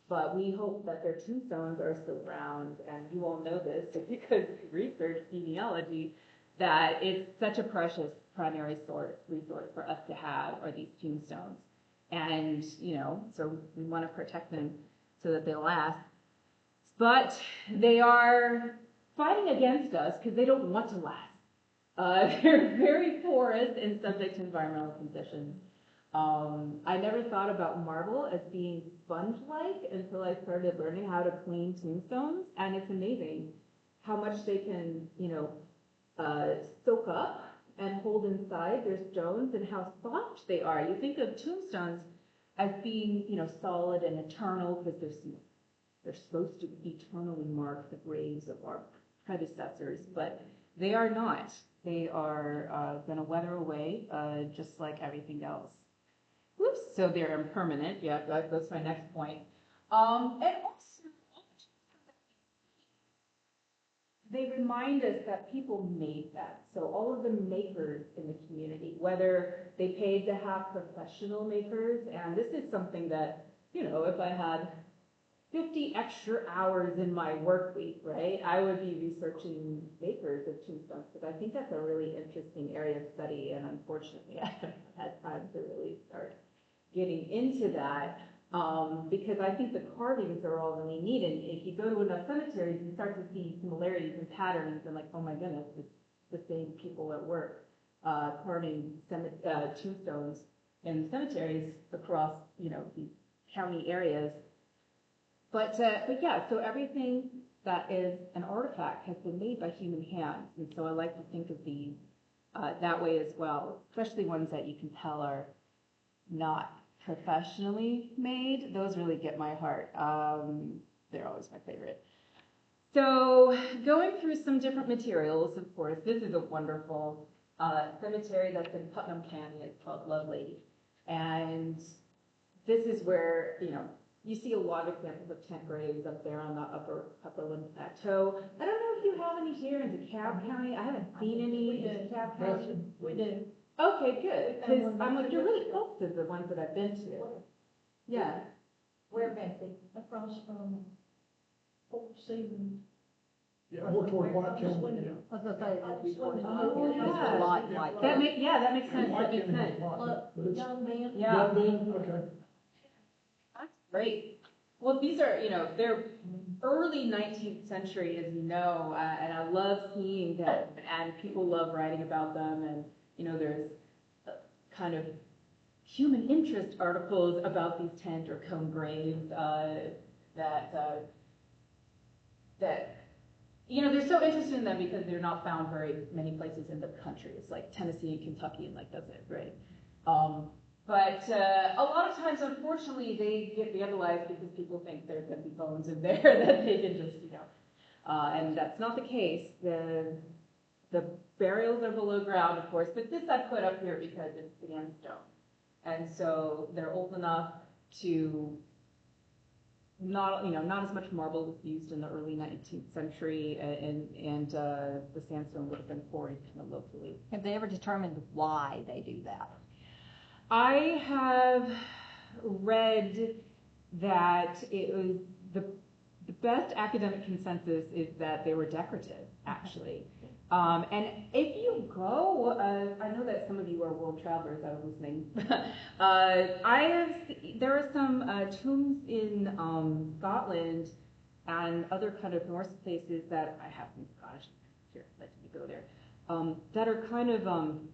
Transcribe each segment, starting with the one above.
But we hope that their tombstones are still around, and you all know this because you research genealogy, that it's such a precious primary resource for us to have are these tombstones. And, so we want to protect them so that they last. But they are fighting against us because they don't want to last. They're very porous and subject to environmental conditions. I never thought about marble as being sponge-like until I started learning how to clean tombstones, and it's amazing how much they can, soak up and hold inside their stones and how soft they are. You think of tombstones as being, solid and eternal because they're supposed to eternally mark the graves of our predecessors, but they are not. They are going to weather away just like everything else. Whoops, so they're impermanent. Yeah, that's my next point. And also, they remind us that people made that. So all of the makers in the community, whether they paid to have professional makers, and this is something that, if I had 50 extra hours in my work week, right, I would be researching makers of tombstones, because I think that's a really interesting area of study, and unfortunately I haven't had time to really start getting into that, because I think the carvings are all really neat, and if you go to enough cemeteries, you start to see similarities and patterns, and like, oh my goodness, it's the same people at work carving tombstones in cemeteries across, these county areas. But yeah, so everything that is an artifact has been made by human hands, and so I like to think of these that way as well, especially ones that you can tell are not professionally made. Those really get my heart. They're always my favorite. So going through some different materials, of course, this is a wonderful cemetery that's in Putnam County. It's called Lovelady, and this is where, you see a lot of examples of tent graves up there on the upper Limb Plateau. I don't know if you have any here in DeKalb County. I haven't seen any in DeKalb County. We do. Okay, good. Because I'm like, you're really close to the ones that I've been to. Yeah. Where, Betsy? Across from Fort Stevens. Yeah, more toward White County. I was gonna say, that'd be toward. Oh, yeah. It's a lot like That makes sense. That makes sense. Look, young men. Yeah. Young men, okay. That's great. Well, these are, they're early 19th century, as you know, and I love seeing them, and people love writing about them, and, there's kind of human interest articles about these tent or cone graves that they're so interested in them because they're not found very many places in the country. It's like Tennessee and Kentucky, and like that's it, right? But a lot of times, unfortunately, they get vandalized because people think there's going to be bones in there that they can just, and that's not the case. The burials are below ground, of course, but this I put up here because it's sandstone, and so they're old enough to not as much marble was used in the early 19th century, and the sandstone would have been quarried kind of locally. Have they ever determined why they do that? I have read that it was the best academic consensus is that they were decorative, actually. And if you go, I know that some of you are world travelers. I was listening. There are some tombs in Scotland and other kind of Norse places that I have in Scottish. Here, let me go there. That are kind of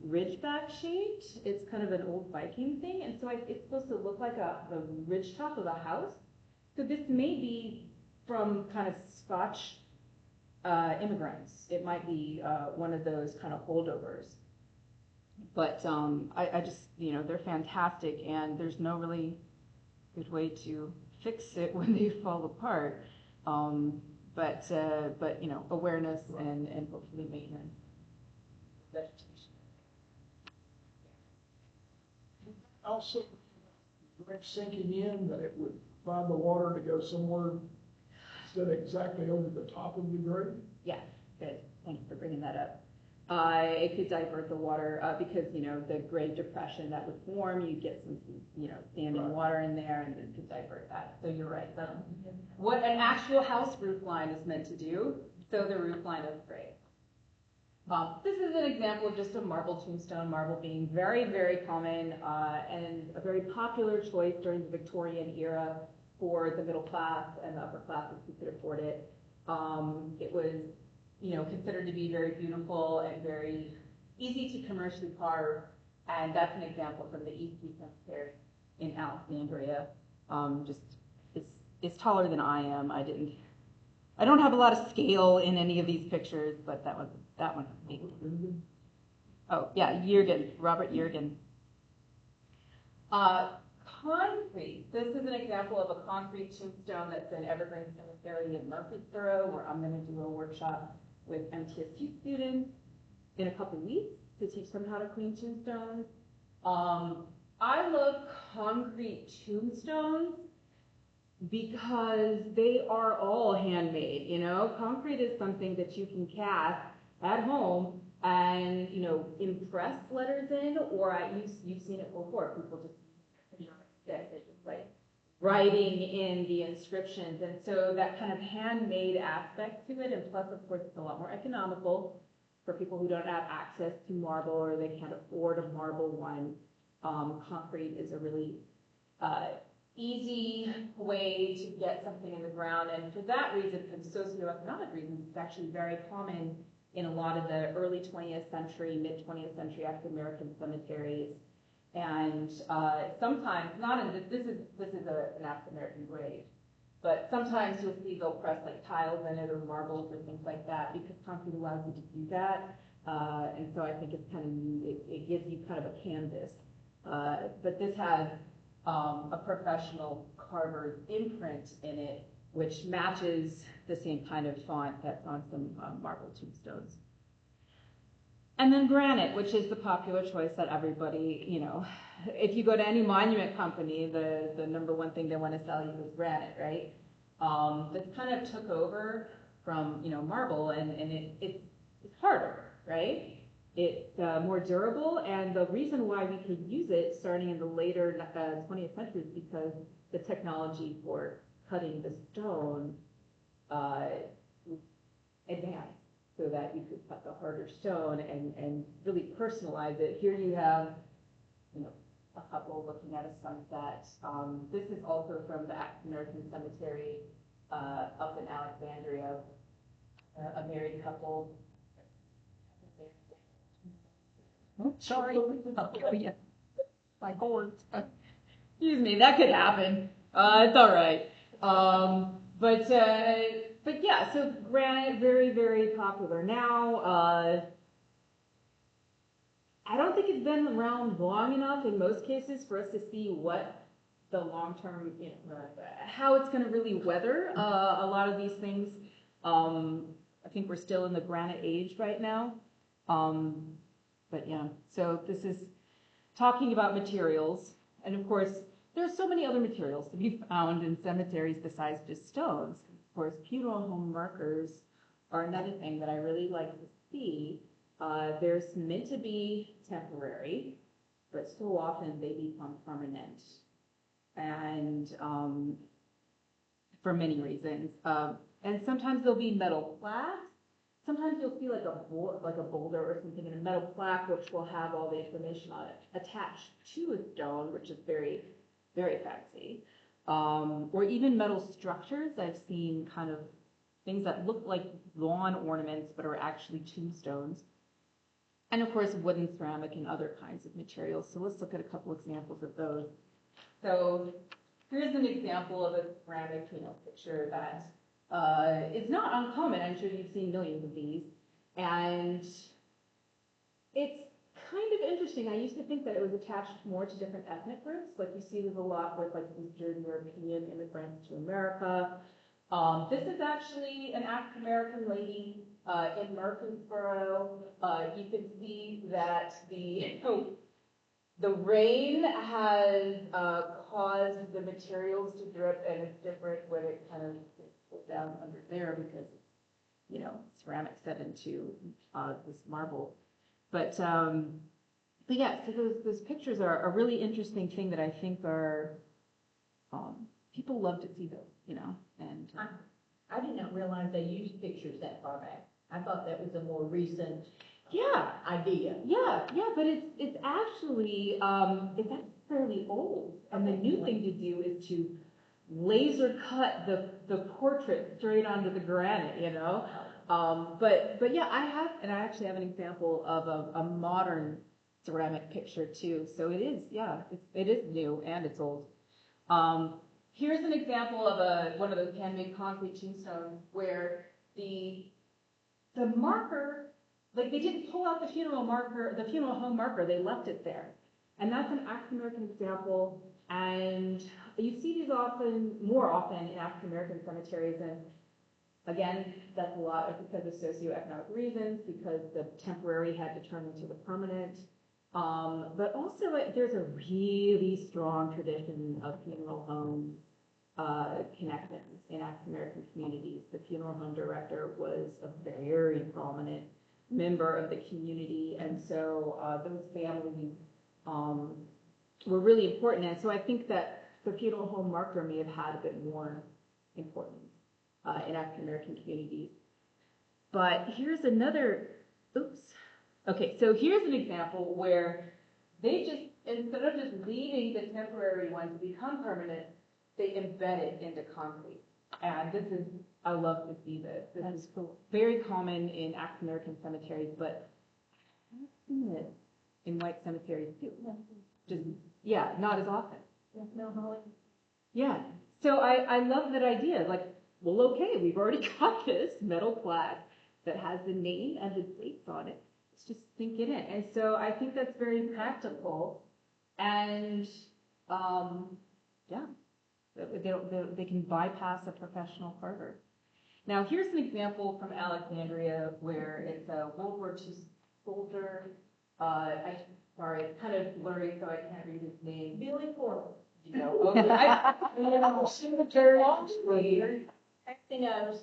ridgeback shaped. It's kind of an old Viking thing, and so it's supposed to look like a ridge top of a house. So this may be from kind of Scotch immigrants. It might be one of those kind of holdovers. But I just, they're fantastic, and there's no really good way to fix it when they fall apart. But awareness and hopefully maintenance. Vegetation. Also, grave sinking in, that it would find the water to go somewhere instead of exactly over the top of the grave. Yeah, good. Thanks for bringing that up. It could divert the water, because, the Great Depression that would form, you'd get some, standing Right. water in there and it could divert that. So you're right. What an actual house roof line is meant to do, so the roof line is great. This is an example of just a marble tombstone, marble being very, very common, and a very popular choice during the Victorian era for the middle class and the upper classes who could afford it. It was, considered to be very beautiful and very easy to commercially carve, and that's an example from the East Key Cemetery in Alexandria. It's taller than I am. I don't have a lot of scale in any of these pictures, but that one's big. Oh yeah, Jürgen, Robert Jürgen. Concrete. This is an example of a concrete tombstone that's in Evergreen Cemetery in Murfreesboro, where I'm going to do a workshop with MTSU students in a couple weeks to teach them how to clean tombstones. I love concrete tombstones because they are all handmade. Concrete is something that you can cast at home and impress letters in, or you've seen it before. People just they're just like writing in the inscriptions, and so that kind of handmade aspect to it, and plus of course it's a lot more economical for people who don't have access to marble or they can't afford a marble one. Concrete is a really easy way to get something in the ground, and for that reason, for socioeconomic reasons, it's actually very common in a lot of the early 20th century, mid 20th century African American cemeteries. And sometimes, this is an African American grave, but sometimes you'll see they'll press like tiles in it or marbles or things like that because concrete allows you to do that. And so I think it's kind of neat. It gives you kind of a canvas. But this has a professional carver's imprint in it, which matches the same kind of font that's on some marble tombstones. And then granite, which is the popular choice that everybody, if you go to any monument company, the number one thing they want to sell you is granite, right? That kind of took over from, marble, and it's harder, right? It's more durable, and the reason why we could use it starting in the later 20th century is because the technology for cutting the stone advanced, so that you could cut the harder stone and really personalize it. Here you have, a couple looking at a sunset. This is also from the African American Cemetery up in Alexandria, a married couple. Oh, sorry, I'll kill you. My gourds. Excuse me, that could happen. It's all right. But yeah, so granite, very, very popular now. I don't think it's been around long enough in most cases for us to see what the long-term, how it's going to really weather a lot of these things. I think we're still in the granite age right now. But yeah, so this is talking about materials. And of course, there's so many other materials to be found in cemeteries besides just stones. Of course, funeral home markers are another thing that I really like to see. They're meant to be temporary, but so often they become permanent. And for many reasons. And sometimes they'll be metal plaques. Sometimes you'll see like a boulder or something in a metal plaque, which will have all the information on it attached to a stone, which is very, very fancy. Or even metal structures. I've seen kind of things that look like lawn ornaments, but are actually tombstones. And of course, wooden, ceramic, and other kinds of materials. So let's look at a couple examples of those. So here's an example of a ceramic, picture that is not uncommon. I'm sure you've seen millions of these. And it's kind of interesting. I used to think that it was attached more to different ethnic groups. Like you see there's a lot with like Eastern European immigrants to America. This is actually an African American lady in Murfreesboro. You can see that the rain has caused the materials to drip, and it's different when it kind of goes down under there because, ceramic set into this marble. But yeah, so those pictures are a really interesting thing that I think are, people love to see those, you know, and. I did not realize they used pictures that far back. I thought that was a more recent Yeah, idea. yeah, but it's actually, it's actually fairly old. And the new thing to do is to laser cut the portrait straight onto the granite, you know? But yeah, I actually have an example of a modern ceramic picture too. So it is, yeah, it is new and it's old. Here's an example of one of those handmade concrete tombstones where the marker, like they didn't pull out the funeral home marker, they left it there. And that's an African American example, and you see these more often in African American cemeteries, and again, that's a lot because of socioeconomic reasons, because the temporary had to turn into the permanent. But also there's a really strong tradition of funeral home connections in African American communities. The funeral home director was a very prominent member of the community, and so those families were really important. And so I think that the funeral home marker may have had a bit more importance in African American communities. But here's another, okay, so here's an example where they just, instead of just leaving the temporary one to become permanent, they embed it into concrete. And this is, I love to see this. This is cool. Very common in African American cemeteries, but I've seen it in white cemeteries too. Just, yeah, not as often. Yeah. So I love that idea. Like, well, okay, we've already got this metal plaque that has the name and the dates on it. Let's just sink it in. And so I think that's very practical. And yeah. They can bypass a professional carver. Now, here's an example from Alexandria where it's a World War II soldier. Sorry, it's kind of blurry, so I can't read his name. Billy Porter. You know, okay. Cemetery. Everything else.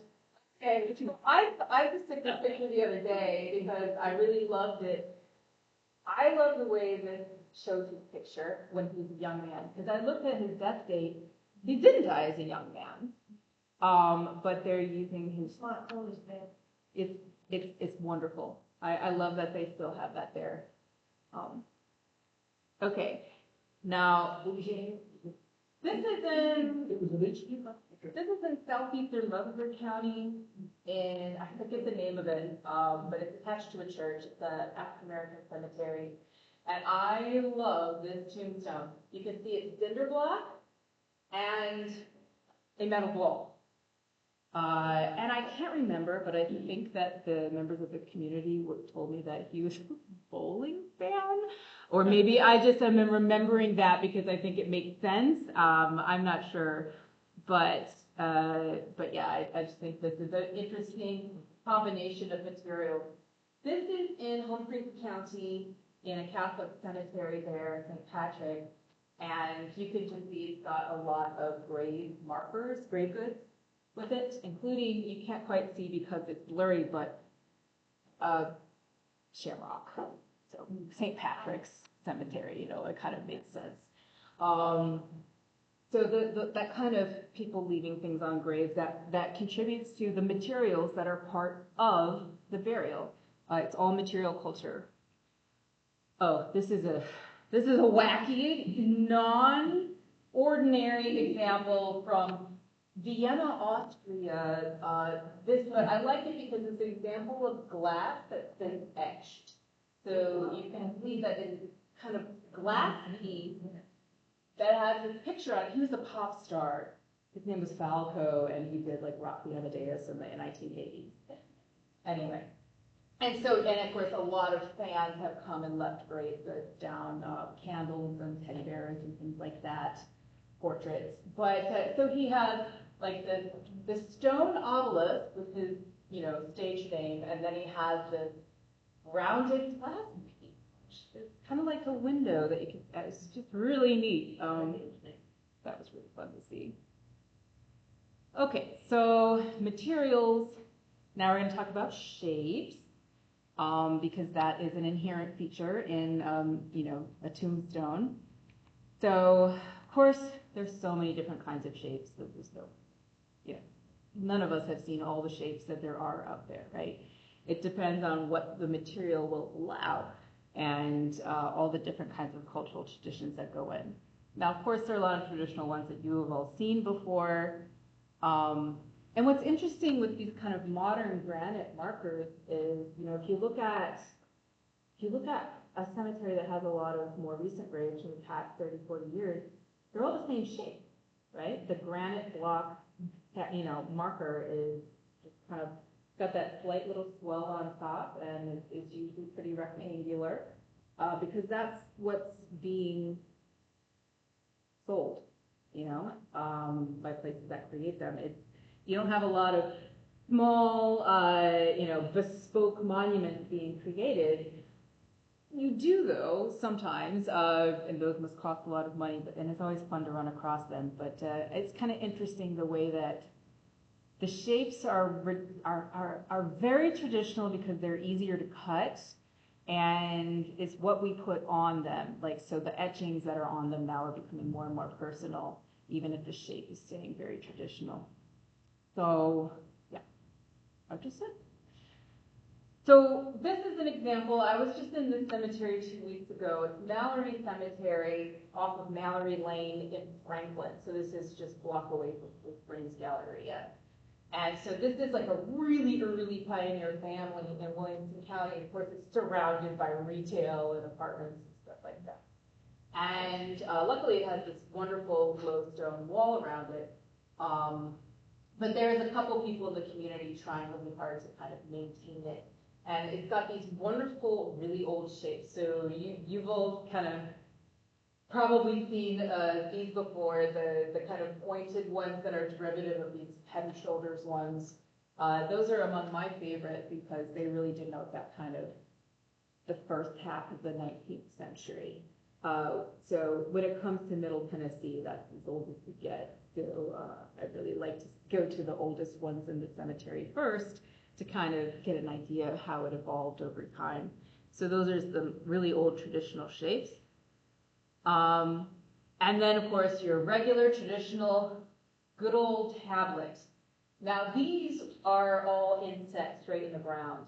Okay, I just took this picture the other day because I really loved it. I love the way this shows his picture when he was a young man, because I looked at his death date. He didn't die as a young man, but they're using his. It's wonderful. I love that they still have that there. Okay, now this is in southeastern Rutherford County, and I forget the name of it, but it's attached to a church. It's an African American cemetery, and I love this tombstone. You can see it's cinder block and a metal ball. And I can't remember, but I think that the members of the community told me that he was a bowling fan, or maybe I just am remembering that because I think it makes sense. I'm not sure, but yeah, I just think this is an interesting combination of materials. This is in Humphreys County in a Catholic cemetery there, St. Patrick. And you can just see it's got a lot of grave markers, grave goods with it, including, you can't quite see because it's blurry, but shamrock. So St. Patrick's Cemetery, you know, it kind of makes sense. So that kind of people leaving things on graves, that contributes to the materials that are part of the burial. It's all material culture. Oh, this is a wacky, non-ordinary example from Vienna, Austria. But I like it because it's an example of glass that's been etched. So you can see that it's kind of glass piece that has this picture on it. He was a pop star. His name was Falco, and he did like Rock the Amadeus in the 1980s. Anyway. And of course, a lot of fans have come and left grave goods down, candles and teddy bears and things like that, portraits. But so he has like the stone obelisk with his, you know, stage name, and then he has this rounded glass piece. It's kind of like a window that you can. It's just really neat. That was really fun to see. Okay, so materials. Now we're going to talk about shapes. because that is an inherent feature in, a tombstone. So, of course, there's so many different kinds of shapes that there's none of us have seen all the shapes that there are out there, right? It depends on what the material will allow and all the different kinds of cultural traditions that go in. Now, of course, there are a lot of traditional ones that you have all seen before. And what's interesting with these kind of modern granite markers is, if you look at a cemetery that has a lot of more recent graves from the past 30, 40 years, they're all the same shape, right? The granite block, marker is just kind of got that slight little swell on top, and it's usually pretty rectangular, because that's what's being sold, by places that create them. You don't have a lot of small, bespoke monuments being created. You do, though, sometimes, and those must cost a lot of money, and it's always fun to run across them. But it's kind of interesting the way that the shapes are very traditional because they're easier to cut, and it's what we put on them. So the etchings that are on them now are becoming more and more personal, even if the shape is staying very traditional. So, yeah, I've just said. So this is an example. I was just in this cemetery 2 weeks ago. It's Mallory Cemetery off of Mallory Lane in Franklin. So this is just a block away from the Springs Galleria. And so this is like a really early pioneer family in Williamson County. Of course, it's surrounded by retail and apartments and stuff like that. And luckily it has this wonderful glowstone wall around it. But there's a couple people in the community trying really hard to kind of maintain it. And it's got these wonderful, really old shapes. So you've all kind of probably seen these before, the kind of pointed ones that are derivative of these head and shoulders ones. Those are among my favorite because they really denote that kind of the first half of the 19th century. So when it comes to Middle Tennessee, that's as old as we get. So I'd really like to go to the oldest ones in the cemetery first to kind of get an idea of how it evolved over time. So those are the really old traditional shapes. And then, of course, your regular traditional good old tablets. Now, these are all inset straight in the ground.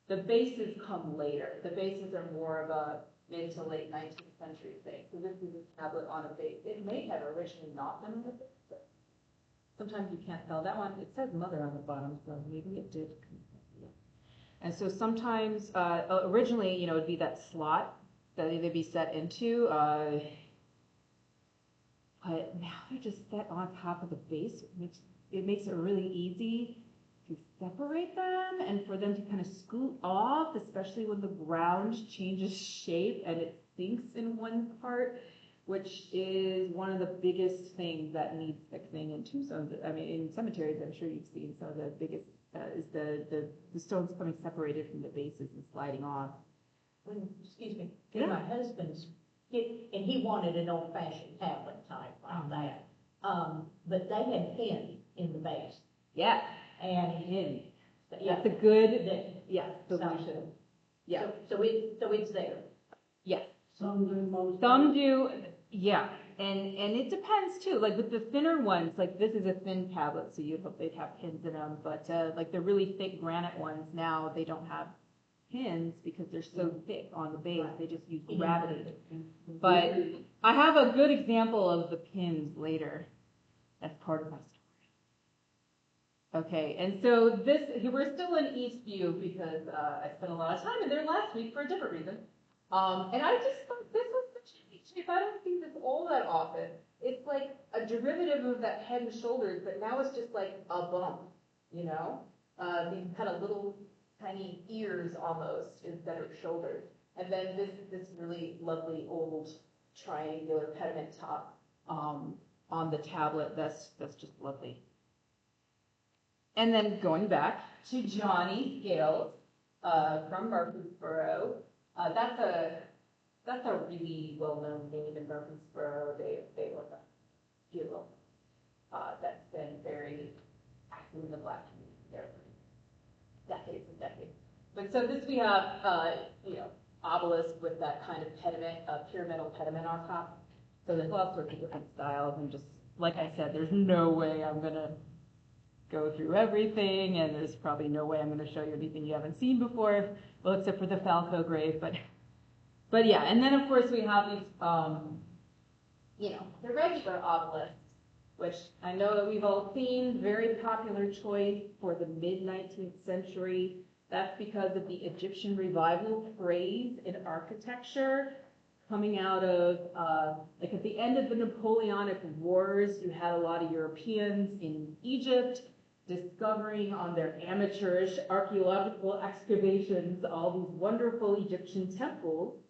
The bases come later. The bases are more of a mid to late 19th century thing. So this is a tablet on a base. It may have originally not been on a base, but sometimes you can't tell. That one, it says mother on the bottom, so maybe it did. And so sometimes, originally, it would be that slot that they'd be set into, but now they're just set on top of the base, which it makes it really easy to separate them and for them to kind of scoot off, especially when the ground changes shape and it sinks in one part, which is one of the biggest things that needs fixing in tombstones. I mean, in cemeteries, I'm sure you've seen some of the biggest is the stones becoming separated from the bases and sliding off. Excuse me, Yeah. my husband's, and he wanted an old-fashioned tablet type like that. But they had pins in the base. Yeah. And Pin. yeah, That's a good so, solution. Yeah. So it's there. Yes. Some do, most Some do, yeah, and it depends too. Like with the thinner ones, like this is a thin tablet, so you'd hope they'd have pins in them. But like the really thick granite ones, now they don't have pins because they're so thick on the base. They just use gravity. But I have a good example of the pins later as part of my story. Okay, and so we're still in Eastview because I spent a lot of time in there last week for a different reason. And I just thought this was such a neat shape. I don't see this all that often. It's like a derivative of that head and shoulders, but now it's just like a bump, these kind of little tiny ears almost instead of shoulders. And then this really lovely old triangular pediment top on the tablet. That's just lovely. And then going back to Johnny Scales from Murfreesboro. That's a really well-known name in Murfreesboro. They were a funeral that's been very active in the Black community there for decades and decades. But But so this we have, obelisk with that kind of pediment, pyramidal pediment on top. So there's all sorts of different styles, and just, like I said, there's no way I'm gonna go through everything, and there's probably no way I'm gonna show you anything you haven't seen before, well, except for the Falco grave, but yeah, and then of course we have these, the regular obelisks, which I know that we've all seen, very popular choice for the mid-19th century. That's because of the Egyptian revival craze in architecture coming out of, at the end of the Napoleonic Wars, you had a lot of Europeans in Egypt discovering on their amateurish archaeological excavations all these wonderful Egyptian temples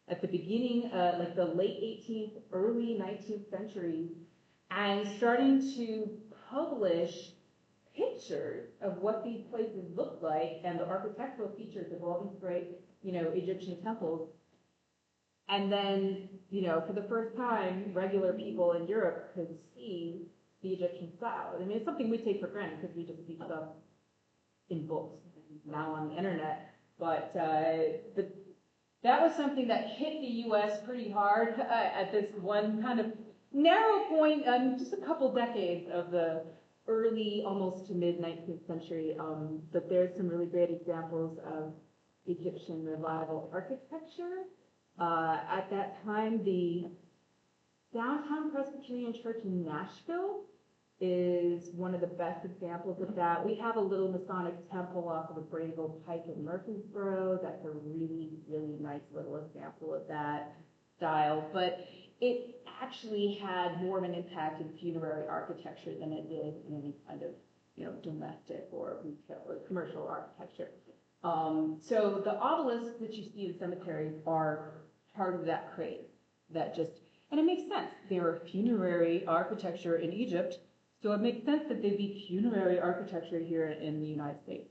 at the beginning, the late 18th, early 19th century, and starting to publish pictures of what these places look like and the architectural features of all these great, Egyptian temples. And then, for the first time, regular people in Europe could see the Egyptian style. I mean, it's something we take for granted because we just see stuff in books and now on the internet. But that was something that hit the U.S. pretty hard at this one kind of narrow point, just a couple decades of the early, almost to mid-19th century. But there's some really great examples of Egyptian revival architecture. At that time, the Downtown Presbyterian Church in Nashville is one of the best examples of that. We have a little Masonic temple off of the Brayville Pike in Murfreesboro. That's a really, really nice little example of that style. But it actually had more of an impact in funerary architecture than it did in any kind of, domestic or retail or commercial architecture. So the obelisks that you see in cemeteries are part of that craze and it makes sense. They were funerary architecture in Egypt, so it makes sense that they'd be funerary architecture here in the United States.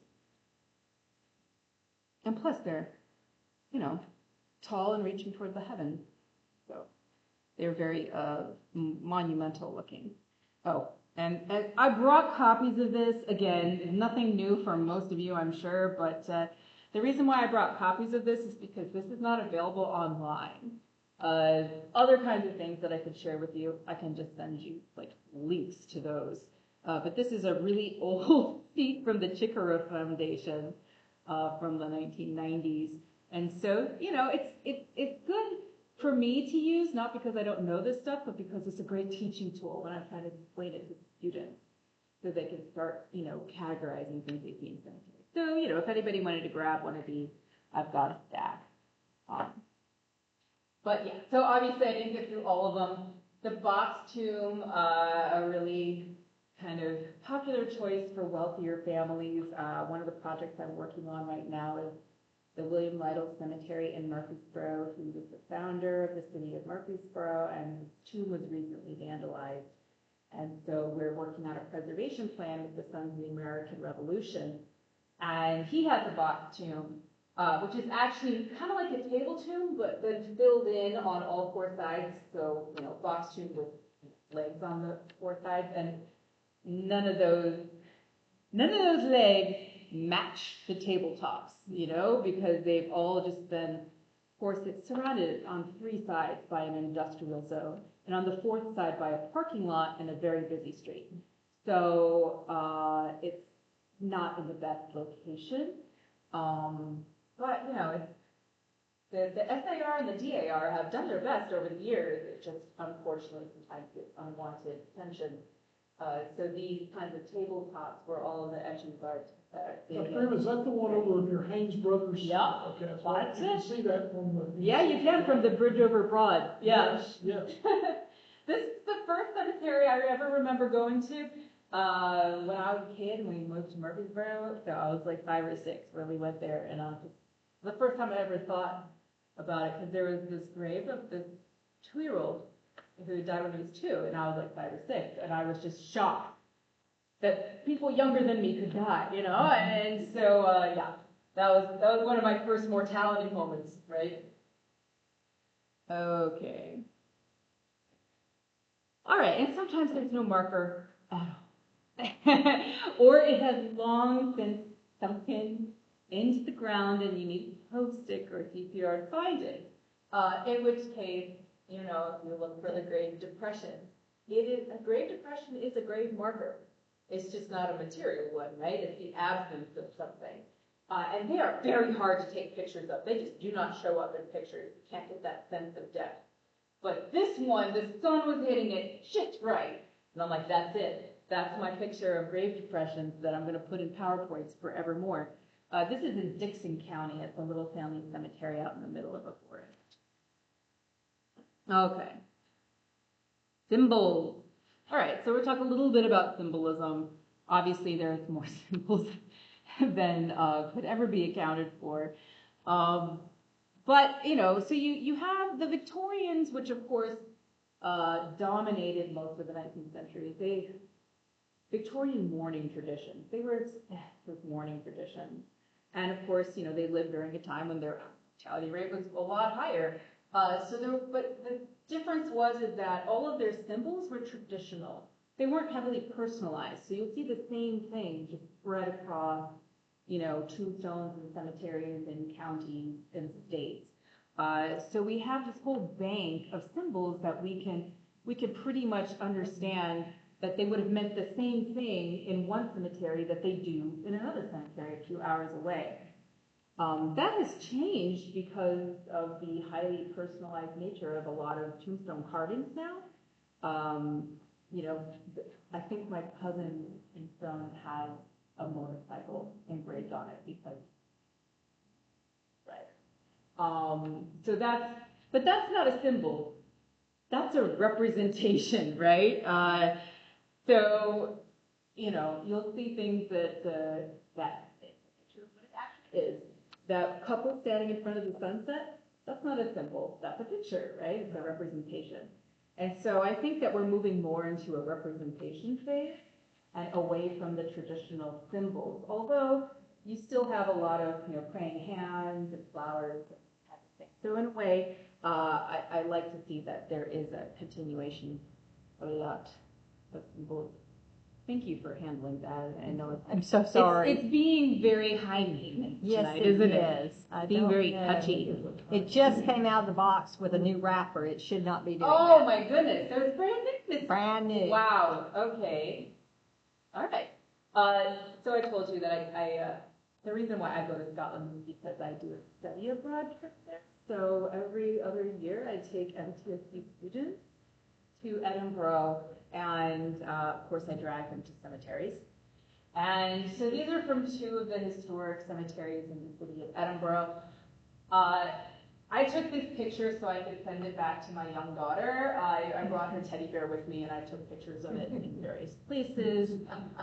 And plus they're, tall and reaching toward the heavens. So they're very monumental looking. Oh, and I brought copies of this. Again, nothing new for most of you, I'm sure, but the reason why I brought copies of this is because this is not available online. Other kinds of things that I could share with you, I can just send you links to those. But this is a really old sheet from the Chickara Foundation from the 1990s. And so, it's good for me to use, not because I don't know this stuff, but because it's a great teaching tool when I'm trying to explain it to students so they can start, categorizing things they see in cemeteries. So, if anybody wanted to grab one of these, I've got a stack. But yeah, so obviously I didn't get through all of them. The box tomb, a really kind of popular choice for wealthier families. One of the projects I'm working on right now is the William Lytle Cemetery in Murfreesboro. He was the founder of the city of Murfreesboro, and his tomb was recently vandalized. And so we're working on a preservation plan with the Sons of the American Revolution. And he has a box tomb, which is actually kind of like a table tomb, but then filled in on all four sides. So, box tomb with legs on the four sides, and none of those legs match the tabletops, because they've all just been, of course, it's surrounded on three sides by an industrial zone, and on the fourth side by a parking lot and a very busy street. So it's not in the best location. But, it's, the SAR and the DAR have done their best over the years. It just, unfortunately, sometimes gets unwanted attention. So these kinds of tabletops where all of the etchings are. Is that the one over near Haynes Brothers? Yeah. Okay, that's you can see that from the. Yeah, you can from the bridge over Broad. Yeah. Yes. This is the first cemetery I ever remember going to. When I was a kid and we moved to Murfreesboro, so I was like 5 or 6 when we went there, and the first time I ever thought about it, because there was this grave of this 2-year-old who died when he was 2, and I was like 5 or 6, and I was just shocked that people younger than me could die, and so yeah, that was one of my first mortality moments, right? Okay. All right, and sometimes there's no marker at all. Or it has long since sunken into the ground and you need a post stick or CPR to find it. In which case, you know, if you look for the grave depression, a grave depression is a grave marker. It's just not a material one, right? It's the absence of something. And they are very hard to take pictures of. They just do not show up in pictures. You can't get that sense of depth. But this one, the sun was hitting it just right. And I'm like, that's it. That's my picture of grave depressions that I'm going to put in PowerPoints forevermore. This is in Dixon County at the Little Family Cemetery out in the middle of a forest. Okay. Symbols. All right, so we're talking a little bit about symbolism. Obviously, there's more symbols than could ever be accounted for. But, you know, so you have the Victorians, which of course dominated most of the 19th century. Victorian mourning traditions. They were obsessed with mourning traditions. And of course, you know, they lived during a time when their mortality rate was a lot higher. But the difference is that all of their symbols were traditional. They weren't heavily personalized. So you'll see the same thing just spread across, you know, tombstones and cemeteries and counties and states. So we have this whole bank of symbols that we can pretty much understand that they would have meant the same thing in one cemetery that they do in another cemetery a few hours away. That has changed because of the highly personalized nature of a lot of tombstone carvings now. You know, I think my cousin's tombstone has a motorcycle engraved on it because, right. But that's not a symbol. That's a representation, right? So, you know, you'll see things that picture of what it actually is. That couple standing in front of the sunset, that's not a symbol, that's a picture, right? It's a representation. And so I think that we're moving more into a representation phase and away from the traditional symbols. Although you still have a lot of, you know, praying hands and flowers and that kind of thing. So in a way, I like to see that there is a continuation of a lot of symbols. Thank you for handling that. I know I'm so sorry. It's being very high maintenance tonight, isn't it? Being very touchy. It just came out of the box with a new wrapper. It should not be doing Oh that. my goodness, so it's brand new. It's Brand new. Wow. Okay. All right. So I told you that the reason why I go to Scotland is because I do a study abroad trip there. So every other year I take MTSU students to Edinburgh, and of course I drag them to cemeteries. And so these are from two of the historic cemeteries in the city of Edinburgh. I took this picture so I could send it back to my young daughter. I brought her teddy bear with me and I took pictures of it in various places.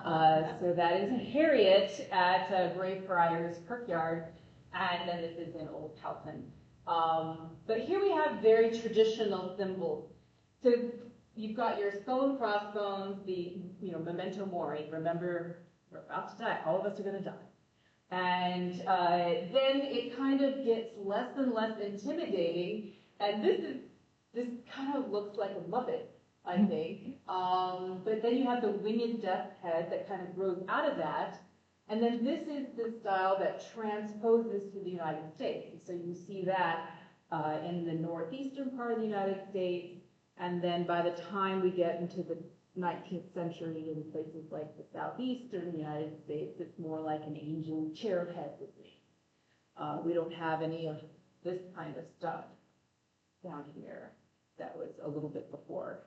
So that is Harriet at Greyfriars Kirkyard, and then this is in Old Calton. But here we have very traditional symbols. So you've got your skull and crossbones, the memento mori. Remember, we're about to die. All of us are going to die. And then it kind of gets less and less intimidating. And this kind of looks like a Muppet, I think. But then you have the winged death's head that kind of grows out of that. And then this is the style that transposes to the United States. So you see that in the northeastern part of the United States. And then by the time we get into the 19th century in places like the southeastern United States, it's more like an angel cherub head with me. We don't have any of this kind of stuff down here. That was a little bit before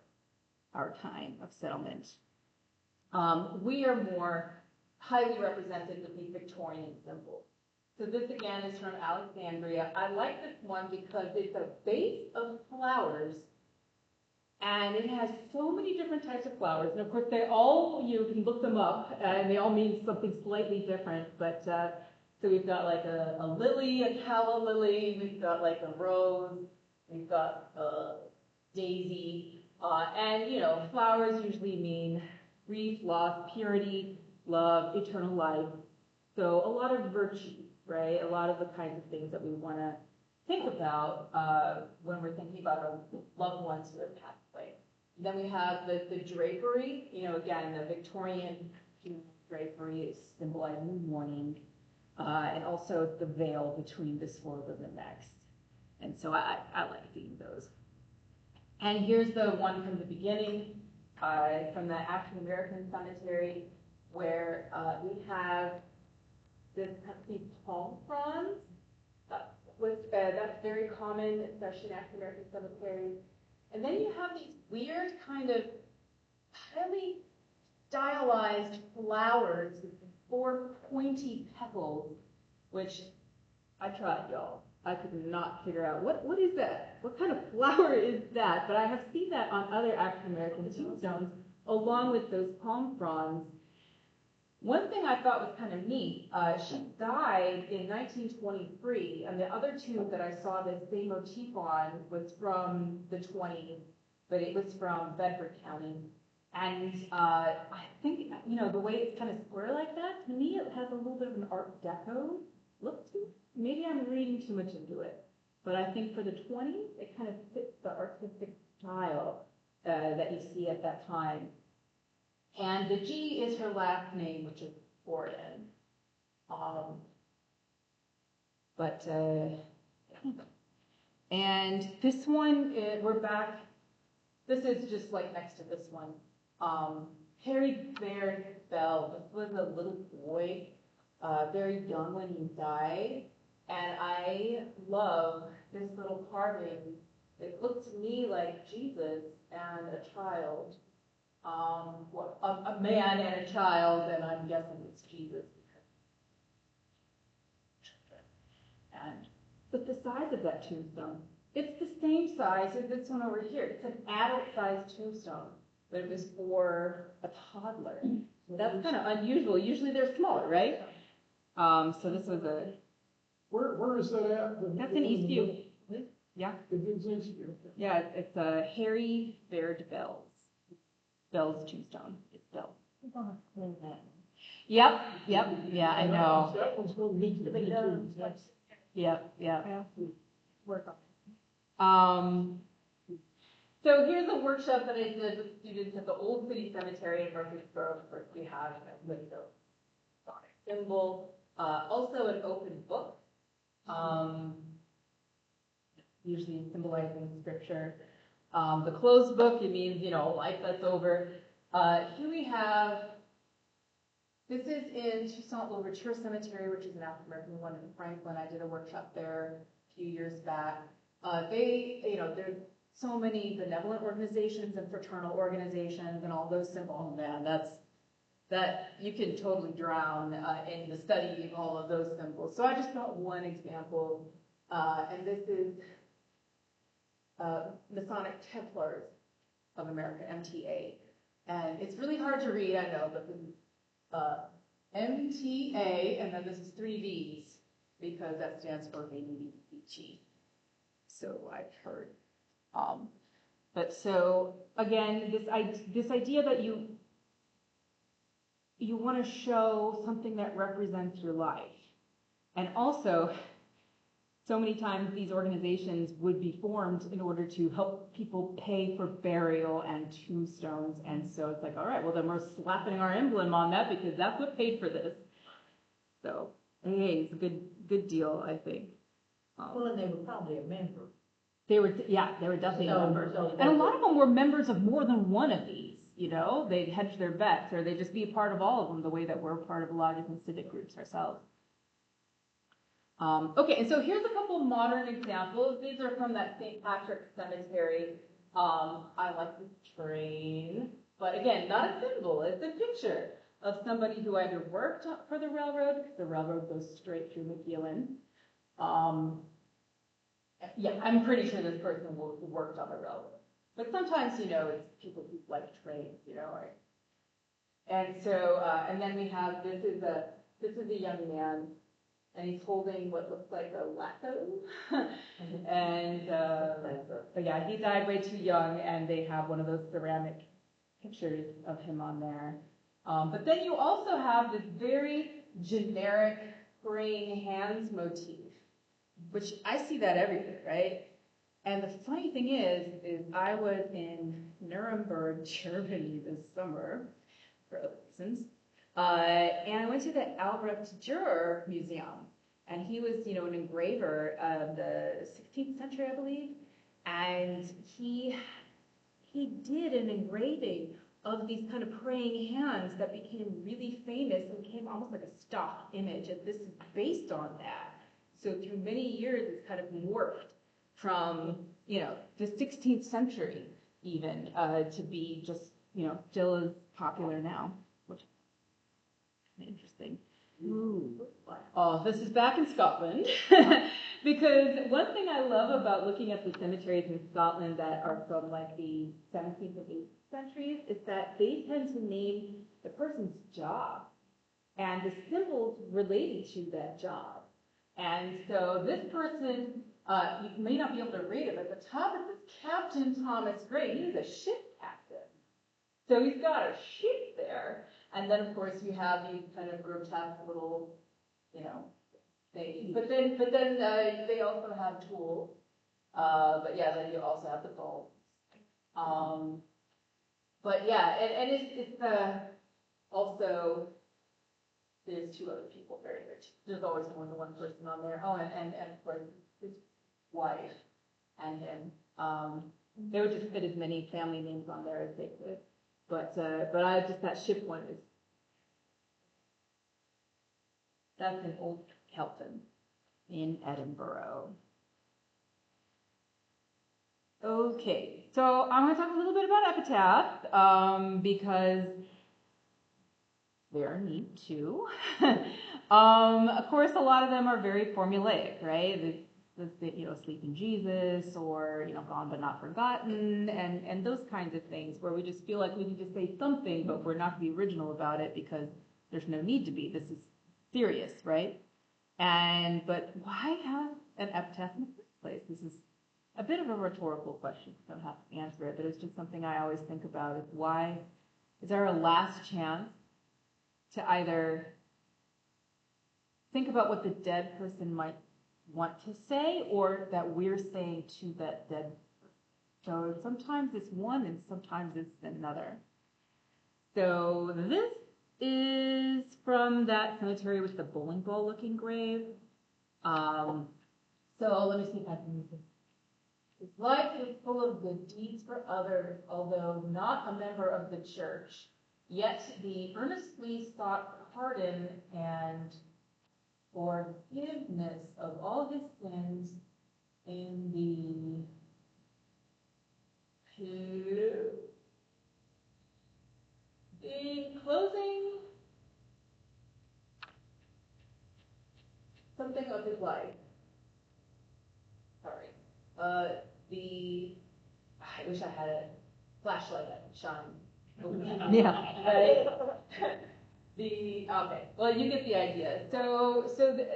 our time of settlement. We are more highly represented with the Victorian symbol. So this again is from Alexandria. I like this one because it's a vase of flowers. And it has so many different types of flowers. And of course, they all, you can look them up, and they all mean something slightly different. But so we've got like a lily, a calla lily, we've got like a rose, we've got a daisy. And, flowers usually mean grief, loss, purity, love, eternal life. So a lot of virtue, right? A lot of the kinds of things that we want to think about when we're thinking about our loved ones who have passed away. Then we have the drapery. Again, the Victorian drapery is symbolizing mourning. and also the veil between this world and the next. And so I like seeing those. And here's the one from the beginning, from the African American cemetery, where we have these palm fronds. That's very common, especially in African American cemeteries. And then you have these weird kind of highly stylized flowers with 4 pointy petals, which I tried, y'all. I could not figure out what is that? What kind of flower is that? But I have seen that on other African American tombstones, along with those palm fronds. One thing I thought was kind of neat, she died in 1923, and the other tomb that I saw this same motif on was from the 20s, but it was from Bedford County. And I think, the way it's kind of square like that, to me it has a little bit of an Art Deco look to it. Maybe I'm reading too much into it, but I think for the 20s, it kind of fits the artistic style that you see at that time. And the G is her last name, which is Gordon. And this one, we're back. This is just like next to this one. Harry Baird Bell. This was a little boy, very young when he died. And I love this little carving. It looked to me like Jesus and a child. A man and a child, and I'm guessing it's Jesus. But the size of that tombstone, it's the same size as this one over here. It's an adult-sized tombstone, but it was for a toddler. That's kind of unusual. Usually they're smaller, right? So this was a... Where is that at? That's in Eastview. Yeah. It's in Eastview. Yeah, it's a Harry Baird Bell's tombstone. It's Bell. Yep, yeah, I know. That one's going to need to be too. Yeah. Work on So here's a workshop that I did with students at the Old City Cemetery in Murfreesboro. Of course, we have the sonic symbol, also an open book, usually symbolizing scripture. The closed book, it means, life that's over. Here we have, this is in Toussaint Louverture Cemetery, which is an African American one in Franklin. I did a workshop there a few years back. There's so many benevolent organizations and fraternal organizations and all those symbols. Man, that you can totally drown in the study of all of those symbols. So I just got one example, and this is Masonic Templars of America, MTA. And it's really hard to read, I know, but this is MTA, and then this is 3 V's, because that stands for Vici. So I've heard. But so, again, this idea that you want to show something that represents your life. And also, so many times these organizations would be formed in order to help people pay for burial and tombstones. And so it's like, all right, well then we're slapping our emblem on that because that's what paid for this. So, hey, it's a good deal, I think. Well, and they were probably a member. They were definitely members. And a lot of them were members of more than one of these, They'd hedge their bets, or they'd just be a part of all of them the way that we're part of a lot of different civic groups ourselves. Okay, and so here's a couple modern examples. These are from that St. Patrick's Cemetery. I like this train, but again, not a symbol. It's a picture of somebody who either worked for the railroad, because the railroad goes straight through McEwen. Yeah, I'm pretty sure this person worked on the railroad. But sometimes, it's people who like trains, right? And so, and then we have, this is a young man, and he's holding what looks like a lasso. And, but yeah, he died way too young, and they have one of those ceramic pictures of him on there. But then you also have this very generic praying hands motif, which I see that everywhere, right? And the funny thing is I was in Nuremberg, Germany this summer, for other reasons, And I went to the Albrecht Dürer Museum, and he was, an engraver of the 16th century, I believe, and he did an engraving of these kind of praying hands that became really famous and became almost like a stock image, and this is based on that. So through many years, it's kind of morphed from, the 16th century even, to be just, still as popular now, which is interesting. Ooh. Oh, this is back in Scotland. Because one thing I love about looking at the cemeteries in Scotland that are from like the 17th and 18th centuries is that they tend to name the person's job and the symbols related to that job. And so this person, you may not be able to read it, but at the top it says Captain Thomas Gray. He's a ship captain. So he's got a ship there. And then, of course, you have these kind of grotesque little, things. But then they also have tools. But yeah, then you also have the bulbs. But yeah, and it's also, there's two other people very rich. There's always more than one person on there. Oh, and of course, his wife. And they would just fit as many family names on there as they could. But I just, that ship one is, that's in Old Kelton in Edinburgh. Okay, so I want to talk a little bit about epitaphs, because they're neat too. Of course, a lot of them are very formulaic, right? Sleep in Jesus, or, gone but not forgotten, and those kinds of things where we just feel like we need to say something, but we're not going to be original about it because there's no need to be. This is serious, right? But why have an epitaph in the first place? This is a bit of a rhetorical question, so I don't have to answer it, but it's just something I always think about, is why is there a last chance to either think about what the dead person might want to say, or that we're saying to that dead person. So sometimes it's one and sometimes it's another. So this is from that cemetery with the bowling ball looking grave. So let me see if I can use this. His life was full of good deeds for others, although not a member of the church. Yet he earnestly sought pardon and forgiveness of all his sins in the closing something of his life. Sorry. I wish I had a flashlight that would shine. Yeah. Right? Okay, well, you get the idea. So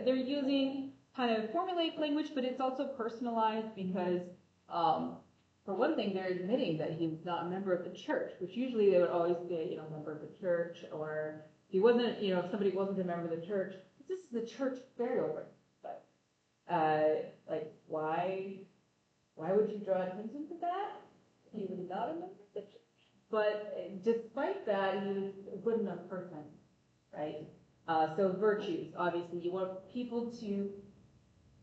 they're using kind of formulaic language, but it's also personalized because, for one thing, they're admitting that he was not a member of the church, which usually they would always say, member of the church, or if he wasn't, if somebody wasn't a member of the church, this is the church burial ground. But, why would you draw attention to that? He was not a member of the church. But despite that, he was a good enough person. Right? So virtues, obviously, you want people to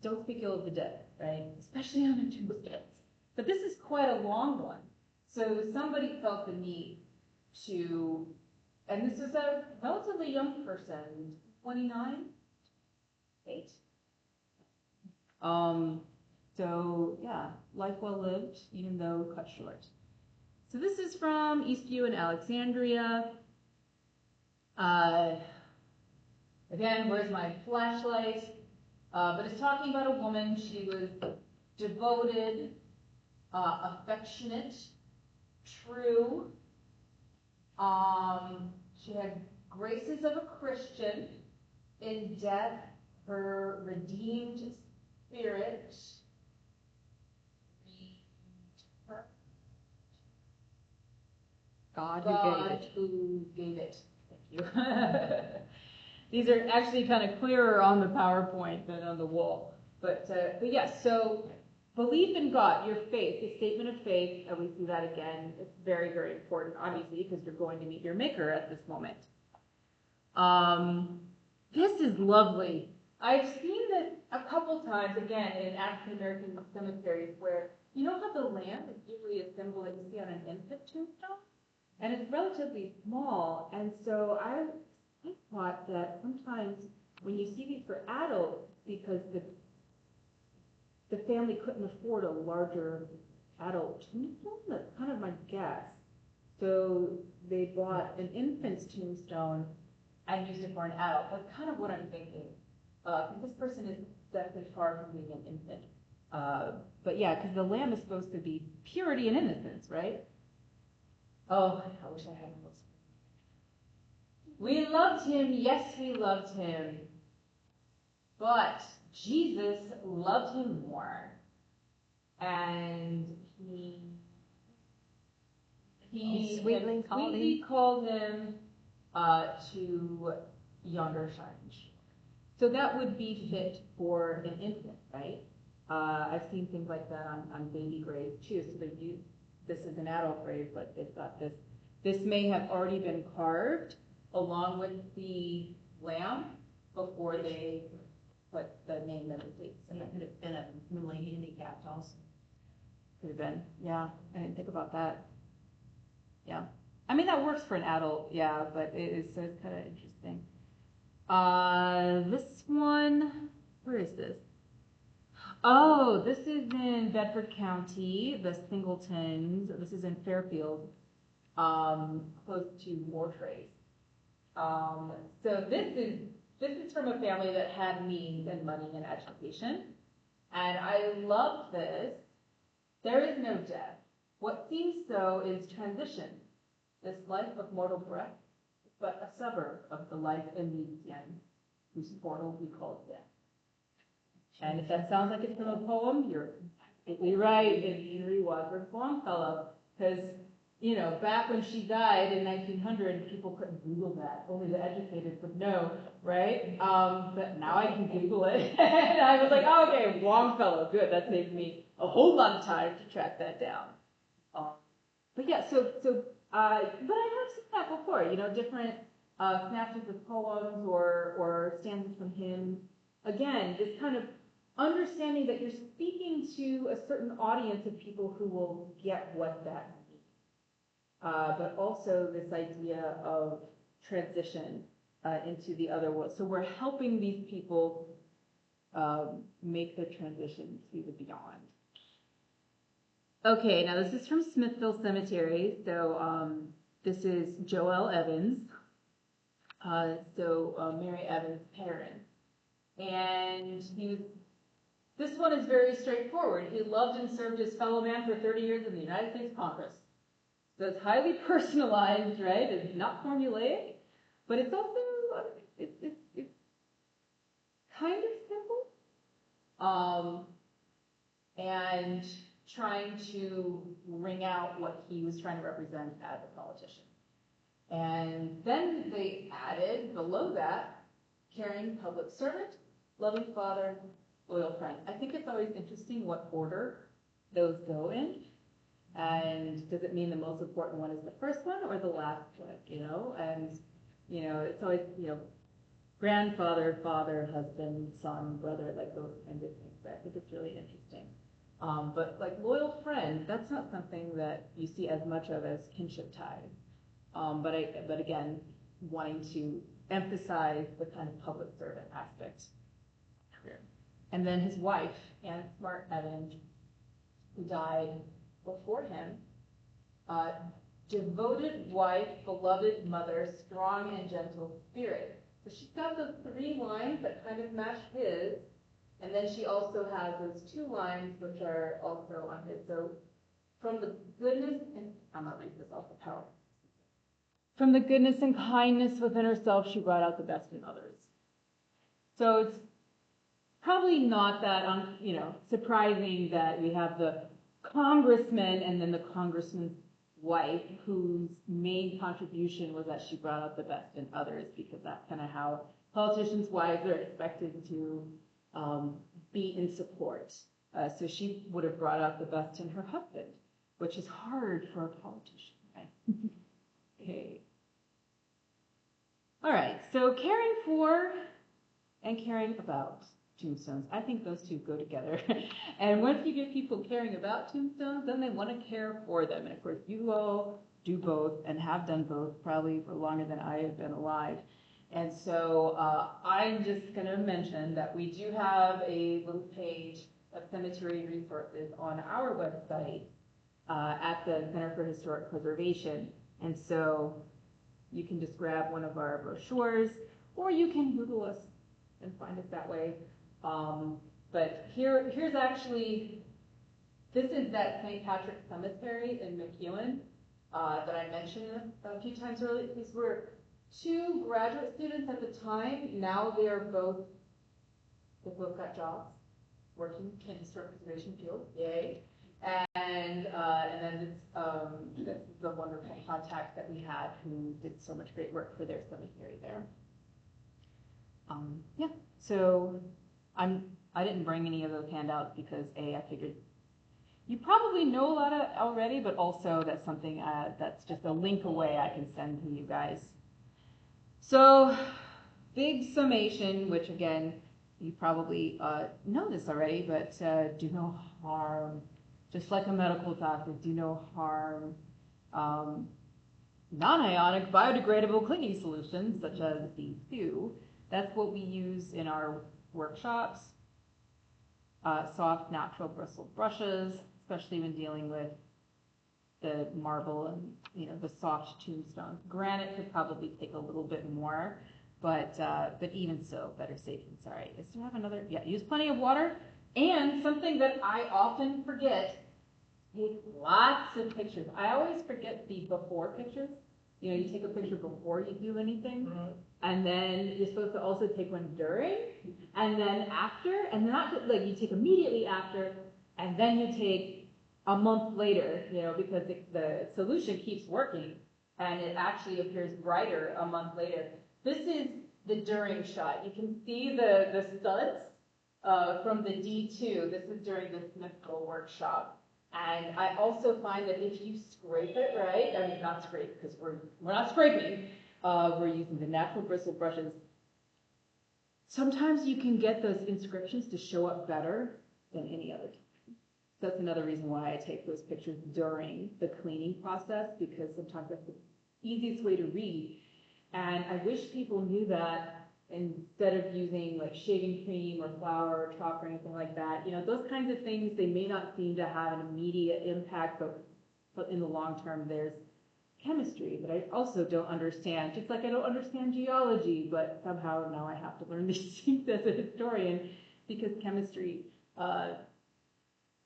don't speak ill of the dead, right? Especially on a tombstone. But this is quite a long one. So somebody felt the need to, and this is a relatively young person, 29, 8. So yeah, life well lived, even though cut short. So this is from Eastview in Alexandria. Again, where's my flashlight? But it's talking about a woman. She was devoted, affectionate, true. She had graces of a Christian. In death, her redeemed spirit. God who gave it. Thank you. These are actually kind of clearer on the PowerPoint than on the wall. But yes, so belief in God, your faith, the statement of faith, and we see that again. It's very, very important, obviously, because you're going to meet your Maker at this moment. This is lovely. I've seen this a couple times, again, in African American cemeteries where, you know how the lamb is usually a symbol that you see on an infant tombstone? And it's relatively small, and so I thought that sometimes when you see these for adults, because the family couldn't afford a larger adult tombstone, that's kind of my guess. So they bought an infant's tombstone and used it for an adult. That's kind of what I'm thinking. This person is definitely far from being an infant. But yeah, because the lamb is supposed to be purity and innocence, right? Oh, I wish I had those. We loved him, yes, we loved him. But Jesus loved him more. And he sweetly called him to yonder shining shore. So that would be fit for an infant, right? I've seen things like that on baby graves too. So this is an adult grave, but they've got this. This may have already been carved along with the lamb before they put the name and the dates. And it could have been a really handicapped also. Could have been, yeah. I didn't think about that. Yeah. I mean, that works for an adult, yeah, but it's kind of interesting. This one, where is this? Oh, this is in Bedford County, the Singletons. This is in Fairfield, close to Moortrace. So this is from a family that had means and money and education. And I love this. There is no death. What seems so is transition. This life of mortal breath, but a suburb of the life Elysian, whose portal we call death. And if that sounds like it's from a poem, you're completely right. It really was for Longfellow, because you know, back when she died in 1900, people couldn't Google that. Only the educated would know, right? But now I can Google it. And I was like, oh, okay, Longfellow, good. That saved me a whole lot of time to track that down. But yeah, but I have seen that before, you know, different snatches of poems or stanzas from hymns. Again, this kind of understanding that you're speaking to a certain audience of people who will get what that means. But also this idea of transition into the other world. So we're helping these people make the transition to the beyond. Okay, now this is from Smithville Cemetery. So this is Joel Evans. Mary Evans' parents. And this one is very straightforward. He loved and served his fellow man for 30 years in the United States Congress. So it's highly personalized, right? It's not formulaic, but it's also, it's kind of simple. And trying to ring out what he was trying to represent as a politician. And then they added below that, caring public servant, loving father, loyal friend. I think it's always interesting what order those go in. And does it mean the most important one is the first one or the last one, you know? And, you know, it's always, you know, grandfather, father, husband, son, brother, like those kinds of things. I think it's really interesting. But like loyal friend, that's not something that you see as much of as kinship ties. But again, wanting to emphasize the kind of public servant aspect. And then his wife, Anne Smart Evans, who died before him, devoted wife, beloved mother, strong and gentle spirit. So she's got those 3 lines that kind of match his, and then she also has those 2 lines which are also on his. So from the goodness, and I'm going to read this off the power. From the goodness and kindness within herself, she brought out the best in others. So it's probably not that, surprising that we have the congressman and then the congressman's wife, whose main contribution was that she brought out the best in others, because that's kind of how politicians' wives are expected to be in support. So she would have brought out the best in her husband, which is hard for a politician, right? Okay. All right, so caring for and caring about tombstones. I think those two go together. And once you get people caring about tombstones, then they want to care for them. And of course, you all do both and have done both probably for longer than I have been alive. And so I'm just going to mention that we do have a little page of cemetery resources on our website at the Center for Historic Preservation. And so you can just grab one of our brochures, or you can Google us and find us that way. But here's actually, this is that St. Patrick's Cemetery in McEwen that I mentioned a few times earlier. These were two graduate students at the time. Now they both got jobs working in historic preservation field. Yay! And then this is the wonderful contact that we had who did so much great work for their cemetery there. Yeah, so I didn't bring any of those handouts because I figured you probably know a lot of already, but also that's something that's just a link away I can send to you guys. So big summation, which again, you probably know this already, but do no harm. Just like a medical doctor, do no harm. Non-ionic biodegradable cleaning solutions, such as these two, that's what we use in our workshops. Soft, natural bristle brushes, especially when dealing with the marble and the soft tombstones. Granite could probably take a little bit more, but even so, better safe than sorry. I still have another. Yeah, use plenty of water. And something that I often forget, take lots of pictures. I always forget the before pictures. You take a picture before you do anything, and then you're supposed to also take one during, and then after, and not just, like you take immediately after, and then you take a month later, because the solution keeps working, and it actually appears brighter a month later. This is the during shot. You can see the studs from the D2. This is during the Smithville workshop. And I also find that if you scrape it right, I mean not scrape because we're not scraping, we're using the natural bristle brushes. Sometimes you can get those inscriptions to show up better than any other time. So that's another reason why I take those pictures during the cleaning process, because sometimes that's the easiest way to read. And I wish people knew that instead of using like shaving cream or flour or chalk or anything like that. Those kinds of things, they may not seem to have an immediate impact, but in the long term, there's chemistry that I also don't understand, just like I don't understand geology, but somehow now I have to learn these things as a historian, because chemistry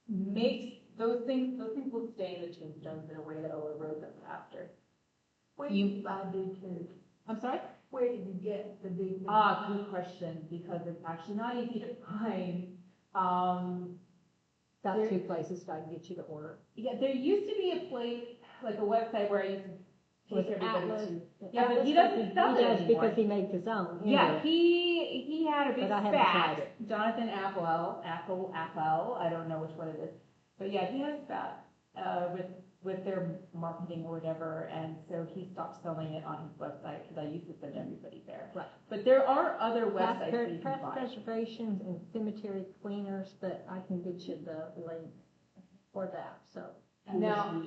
makes those things will stay in the tombstones in a way that will erode them after. Where did you buy D2? I'm sorry? Where did you get the D2? Good question, because it's actually not easy to find. That's two places I can get you to order. Yeah, there used to be a place, like a website where I used to take everybody to. Yeah, but he doesn't sell it anymore. Because he makes his own. Yeah, he had a big But I haven't tried spat. it. Jonathan Appel, I don't know which one it is. But yeah, he had a spat with their marketing or whatever, and so he stopped selling it on his website because I used to send everybody there. Right. But there are other websites that you Press can buy. preservations and cemetery cleaners, but I can get you the link for that, so. Now,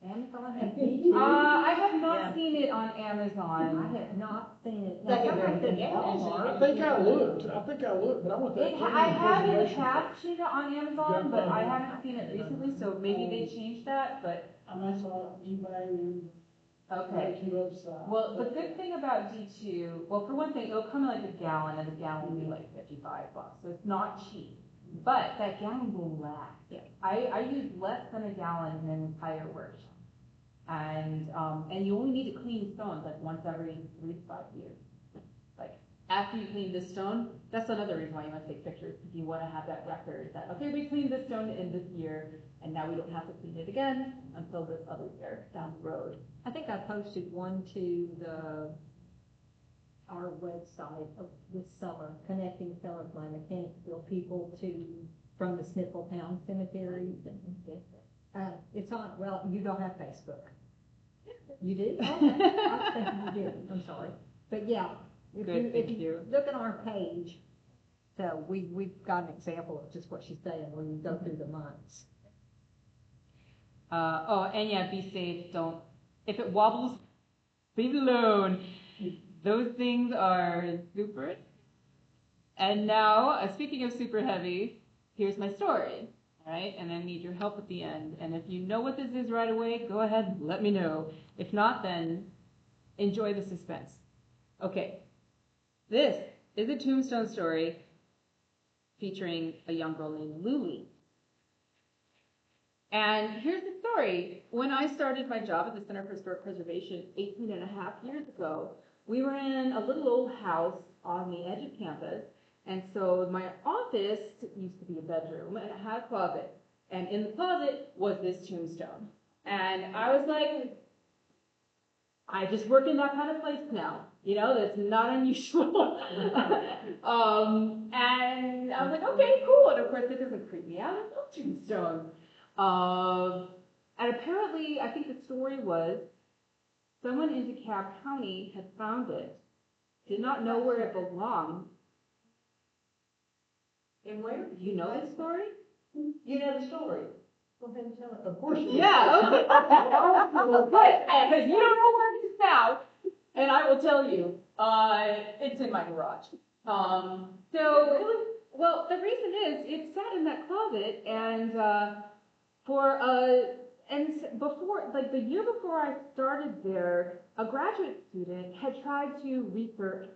Amazon has D2. I have not seen it on Amazon. I have not seen it. Like Now, everything sometimes it's else. Walmart. I think I looked, but I want that. I have in the preservation. past seen it on Amazon, but I haven't seen it recently, so maybe they changed that, but. I saw eBay. Okay. Website. Well, the good thing about D2, well, for one thing, it'll come in like a gallon, and a gallon will be like $55, so it's not cheap. But that gallon will last. Yeah. I use less than a gallon in an entire workshop. And you only need to clean stones like once every 3 to 5 years. Like after you clean this stone, that's another reason why you want to take pictures, because you want to have that record that, okay, we cleaned this stone in this year, and now we don't have to clean it again until this other year down the road. I think I posted one to our website this summer, connecting some of my Mechanicsville people from the Smithville Town cemeteries. And it's on, well, you don't have Facebook. You did? Okay. I was thinking you did, I'm sorry. But yeah, if Good, you, thank if you you. look at our page, so we've got an example of just what she's saying when you go through the months. And yeah, be safe. Don't, if it wobbles, leave it alone. Those things are super. And now, speaking of super heavy, here's my story. All right, and I need your help at the end. And if you know what this is right away, go ahead and let me know. If not, then enjoy the suspense. Okay, this is a Tombstone story featuring a young girl named Lulu. And here's the story. When I started my job at the Center for Historic Preservation 18 and a half years ago, we were in a little old house on the edge of campus. And so my office used to be a bedroom, and it had a closet. And in the closet was this tombstone. And I was like, I just work in that kind of place now. You know, that's not unusual. And I was like, okay, cool. And of course, it doesn't creep me out. I love tombstones. And apparently, I think the story was someone in DeKalb County had found it, did not know where it belonged. And where? You know the story? You know the story. Go ahead and tell it. Of course you do. Yeah, okay. Because you don't know where it is now, and I will tell you, it's in my garage. Well, the reason is, it sat in that closet, and before, like the year before I started there, a graduate student had tried to research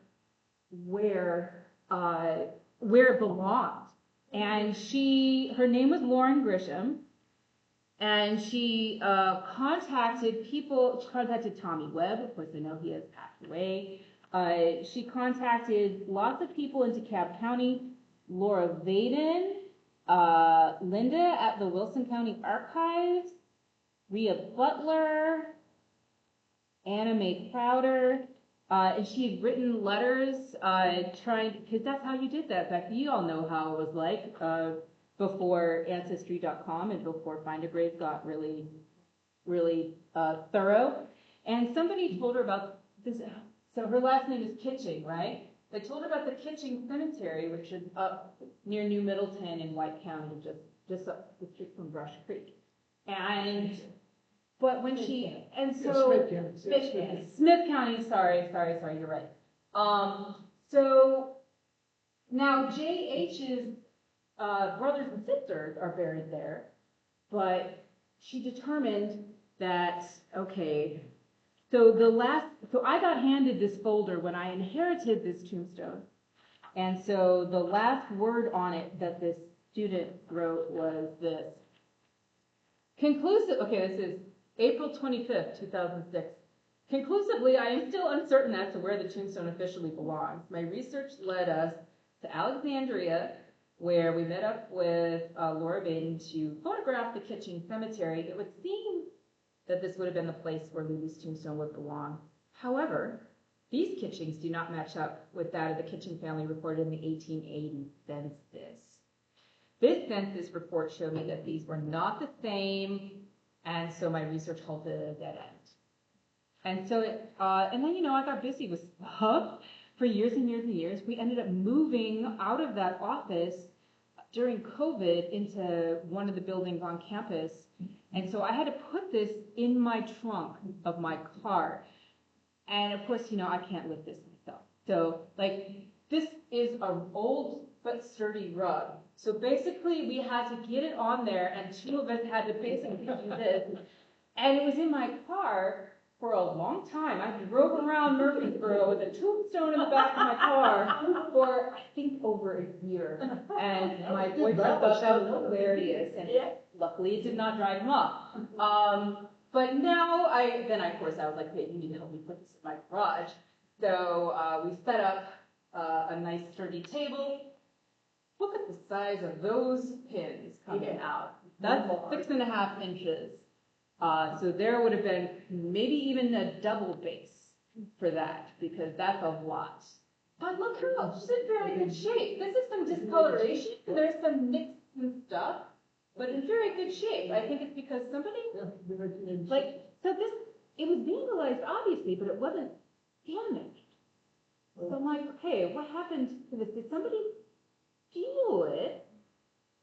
where it belonged. And her name was Lauren Grisham, and she contacted Tommy Webb. Of course, I know he has passed away. She contacted lots of people in DeKalb County, Laura Vaden, Linda at the Wilson County Archives, Rhea Butler, Anna Mae Crowder, and she had written letters because that's how you did that back then. You all know how it was like before Ancestry.com and before Find a Grave got really, really thorough. And somebody told her about this. So her last name is Kitching, right? They told her about the Kitching Cemetery, which is up near New Middleton in White County, just up the street from Brush Creek. But when Smith County, sorry, you're right. So now J.H.'s brothers and sisters are buried there, but she determined that, okay, so I got handed this folder when I inherited this tombstone, and so the last word on it that this student wrote was this. This is April 25th, 2006. Conclusively, I am still uncertain as to where the tombstone officially belongs. My research led us to Alexandria, where we met up with Laura Baden to photograph the Kitching Cemetery. It would seem that this would have been the place where Lulu's tombstone would belong. However, these Kitchings do not match up with that of the Kitching family reported in the 1880 census. This census report showed me that these were not the same, and so my research halted at a dead end. And so, and then, I got busy with stuff for years and years and years. We ended up moving out of that office during COVID into one of the buildings on campus. And so I had to put this in my trunk of my car. And of course, I can't lift this myself. So, this is an old but sturdy rug. So basically, we had to get it on there, and two of us had to basically do this. And it was in my car for a long time. I drove around Murfreesboro with a tombstone in the back of my car for, I think, over a year. And my boyfriend thought that was hilarious, and luckily it did not drive him off. But now, of course, I was like, hey, you need to help me put this in my garage. So we set up a nice sturdy table. Look at the size of those pins coming out. That's 6.5 inches. So there would have been maybe even a double base for that, because that's a lot. But look how it's in very good shape. This is some discoloration. There's some nicks and stuff, but in very good shape. I think it's because somebody, so it was vandalized, obviously, but it wasn't damaged. So I'm like, okay, what happened to this? Did somebody steal it?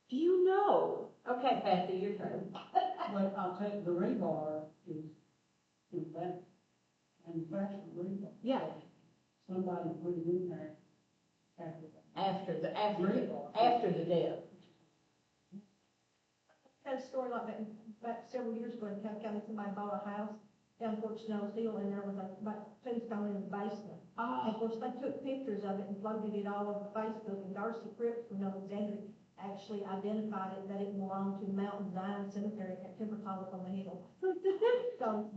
Do you know? Okay, Kathy, your turn. But I'll tell you, the rebar is that manufactured rebar. Yeah. Somebody put it in there after that. After the death. Had a story like that back several years ago in County County, somebody bought a house down Fort Snow's Hill, and there was a tombstone in the basement. And of course, they took pictures of it and floated it all over Facebook, and Darcy Cripps from Alexandria actually identified it, that it belonged to Mountain Zion Cemetery at Timbertonic on the hill. So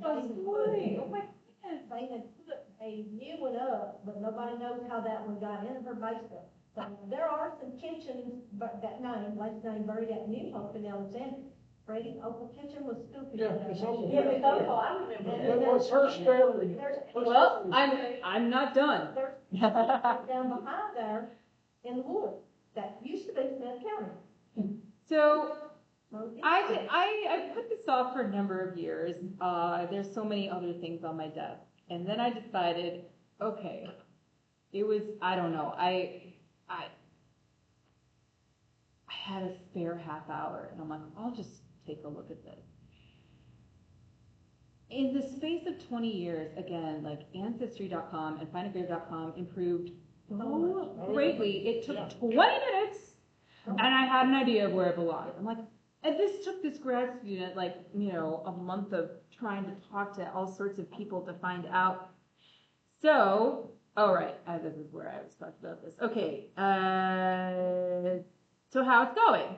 Oh my goodness. they had put a new one up, but nobody knows how that one got in her basement. So there are some kitchens, but that name, last name buried at New Hope in Alexandria. Freddie Opal Kitchen was stupid. Yeah, it's Opal. Yeah, it's Opal, I remember And That that. was her story. Well, I'm not done. There's down behind there in the woods, that used to be Smith County. So So it's- I put this off for a number of years. There's so many other things on my desk. And then I decided, okay, it was, I don't know, I had a spare half hour, and I'm like, I'll just take a look at this. In the space of 20 years, again, like Ancestry.com and FindAGrave.com improved so greatly. It took 20 minutes, and I had an idea of where it belonged. I'm like, and this took this grad student, like, you know, a month of trying to talk to all sorts of people to find out. So, all right, this is where I was talking about this. Okay, so how it's going?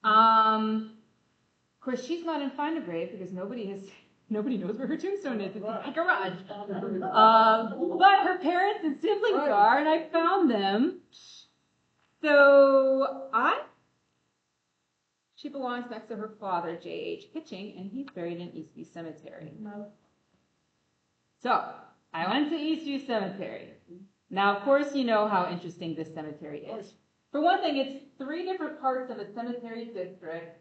Of course, she's not in Find a Grave because nobody knows where her tombstone is. It's in my garage. But her parents and siblings are, and I found them. So she belongs next to her father, J.H. Kitching, and he's buried in Eastview Cemetery. So I went to Eastview Cemetery. Now, of course, you know how interesting this cemetery is. For one thing, it's 3 different parts of a cemetery district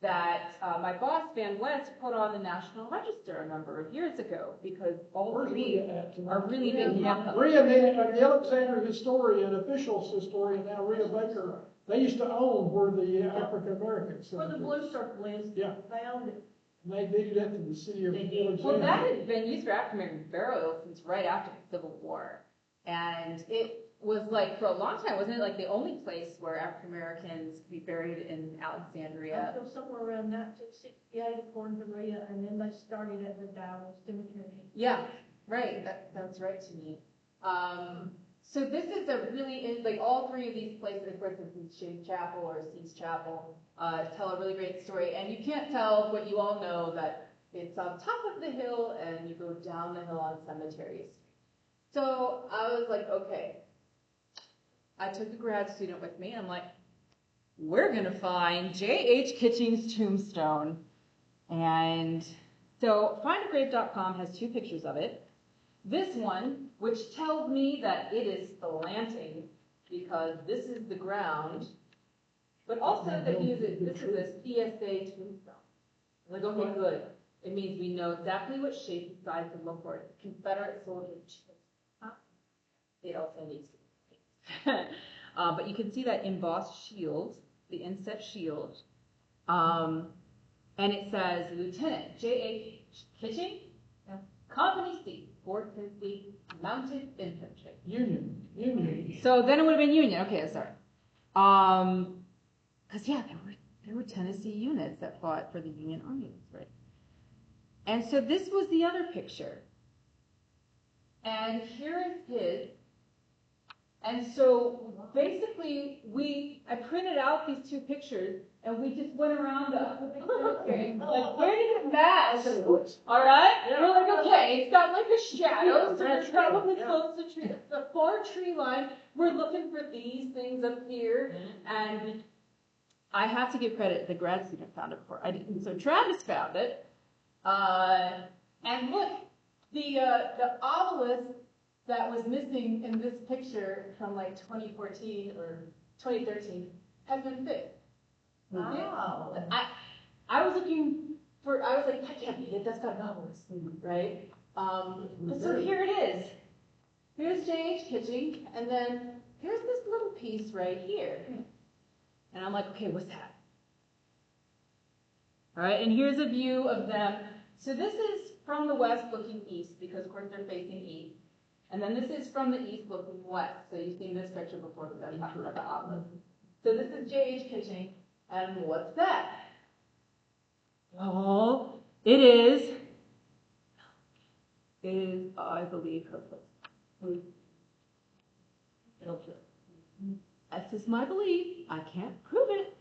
that my boss, Van West, put on the National Register a number of years ago because all 3 are really big campus. Rhea, the Alexandria historian, official historian now, Rhea Baker, they used to own where the African Americans. Where the blue circle is, Yeah. they owned it. And they did that to the city of They did. Alexandria. Well, that has been used for African American burial since right after the Civil War. And it was like, for a long time, wasn't it like the only place where African Americans could be buried in Alexandria? Until somewhere around 1968, according to Rhea, and then they started at the Dallas Cemetery. Yeah, right. That sounds right to me. So this is a really, like all 3 of these places, for instance, Shade Chapel or Seas Chapel, tell a really great story. And you can't tell what you all know, that it's on top of the hill and you go down the hill on Cemetery Street. So I was like, okay. I took a grad student with me, and I'm like, we're going to find J.H. Kitching's tombstone. And so findagrave.com has 2 pictures of it. This one, which tells me that it is slanting because this is the ground, but also that this is a CSA tombstone. I'm like, okay, good. It means we know exactly what shape and size to look for. It's Confederate soldier tombstone. It also needs to be. But you can see that embossed shield, the inset shield, and it says Lieutenant J.H. Kitching, Company C, 4th Tennessee Mounted Infantry. Union. So then it would have been Union. Okay, sorry. Because yeah, there were Tennessee units that fought for the Union Army, right? And so this was the other picture. And here is his. And so basically, I printed out these 2 pictures, and we just went around the cemetery. Like, where did it match? All right? Yeah. We're like, okay, it's got like a shadow, so That's we're probably right, yeah. close to the far tree line. We're looking for these things up here, and I have to give credit. The grad student found it before I didn't. So Travis found it, and look, the obelisk that was missing in this picture from like 2014 or 2013 has been fixed. Wow. I was looking I was like, that can't be it, that's got novels, right? But so here it is. Here's J.H. Kitching, and then here's this little piece right here. And I'm like, okay, what's that? All right, and here's a view of them. So this is from the west looking east, because of course they're facing east. And then this is from the east looking west. So you've seen this picture before, but that's not the outlook. So this is J.H. Kitching, and what's that? Well, it is, I believe, her foot. That's just my belief. I can't prove it.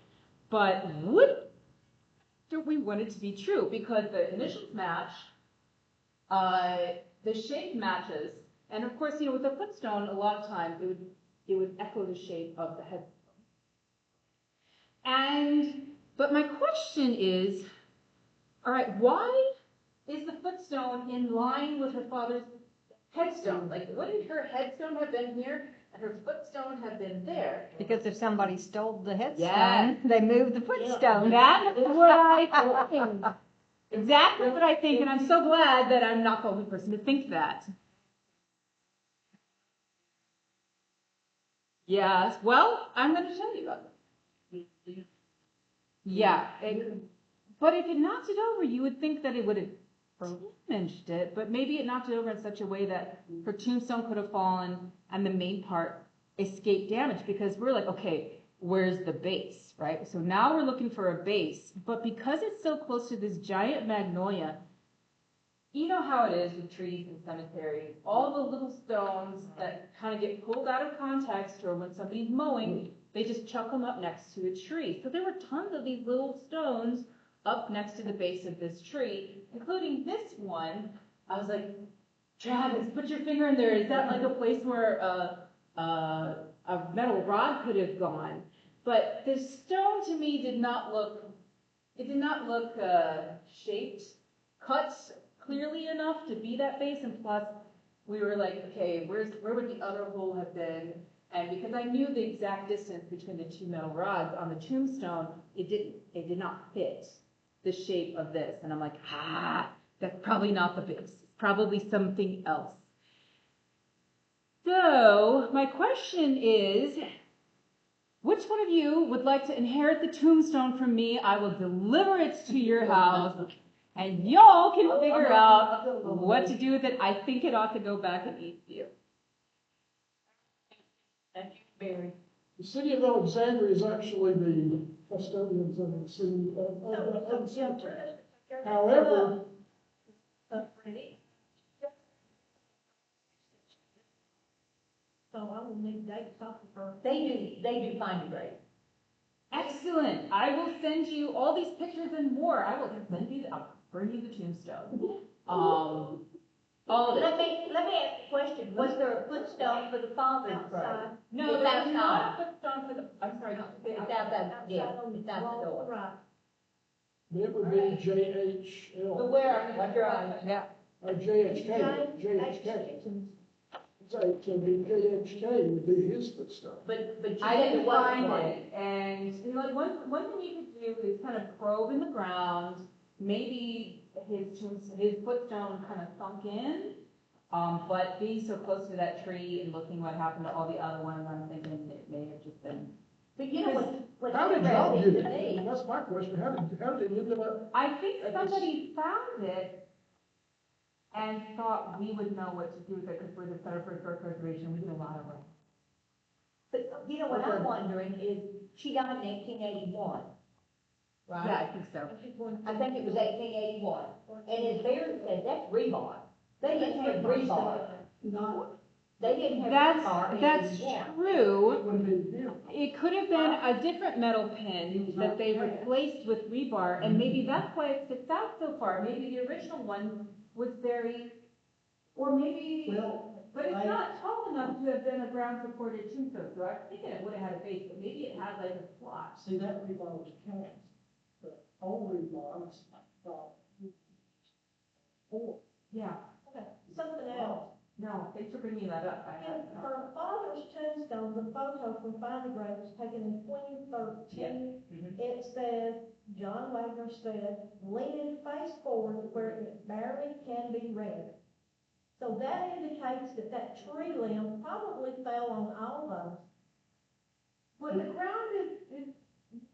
But what do we want it to be true? Because the initials match, the shape matches, and of course, with a footstone, a lot of times it would echo the shape of the headstone. But my question is, all right, why is the footstone in line with her father's headstone? Like, wouldn't her headstone have been here and her footstone have been there? Because if somebody stole the headstone, Yes. they moved the footstone. That is what I think. Exactly what I think, and I'm so glad that I'm not the only person to think that. Yes, well, I'm going to tell you about it. Yeah, but if it knocked it over, you would think that it would have damaged it, but maybe it knocked it over in such a way that her tombstone could have fallen and the main part escaped damage, because we're like, okay, where's the base, right? So now we're looking for a base, but because it's so close to this giant magnolia, you know how it is with trees and cemeteries, all the little stones that kind of get pulled out of context, or when somebody's mowing, they just chuck them up next to a tree. So there were tons of these little stones up next to the base of this tree, including this one. I was like, Travis, put your finger in there. Is that like a place where a metal rod could have gone? But the stone to me did not look shaped, cut clearly enough to be that base. And plus, we were like, okay, where would the other hole have been? And because I knew the exact distance between the two metal rods on the tombstone, it did not fit the shape of this. And I'm like, that's probably not the base. It's probably something else. So my question is, which one of you would like to inherit the tombstone from me? I will deliver it to your house, and y'all can figure out what to do with it. I think it ought to go back at Eastview. Thank you, Barry. The city of Alexandria is actually the custodians of the city of the cemetery. However, So I will need dates off of her. They do find a grave. Excellent. I will send you all these pictures and more. I'll bring you the tombstone. All of it. Let me ask a question. Was there a footstone for the father's grave? No, It's there's not outside. a footstone for the, I'm sorry, It's outside, yeah, on it's out the door. Right. it would be JHL. but where? That's right. Yeah. Or JHK. So the JHK would be his footstone. But you I said didn't it wasn't find one. it, and one thing you could do is kind of probe in the ground. Maybe his footstone kind of sunk in, but being so close to that tree and looking what happened to all the other ones, I'm thinking it may have just been. But you know what's How did y'all interesting get to it? me? That's my question. How did it end up? I think somebody found it and thought we would know what to do with it because we're the Center for Historic Preservation. We do a lot of work. But you know what I'm wondering is, she died in 1881, right? Yeah, I think so. I think it was 1881. And as Barry said, that's rebar. They didn't have rebar. They didn't have rebar in That's 81. true. It could have been a different metal pin that they replaced with rebar, and maybe that's why it sticks out so far. Maybe the original one was very, or maybe, but it's not tall enough to have been a ground supported tombstone. So I'm thinking it would have had a base, but maybe it had like a slot. See, that rebar was cast, but old rebar was about 4. Yeah. Okay, something else. No, thanks for bringing that up. And her father's tombstone, the photo from Find the Grave was taken in 2013. Mhm. It says, John Wagner said, leaning face forward where it barely can be read. So that indicates that that tree limb probably fell on all those. Well, the ground is,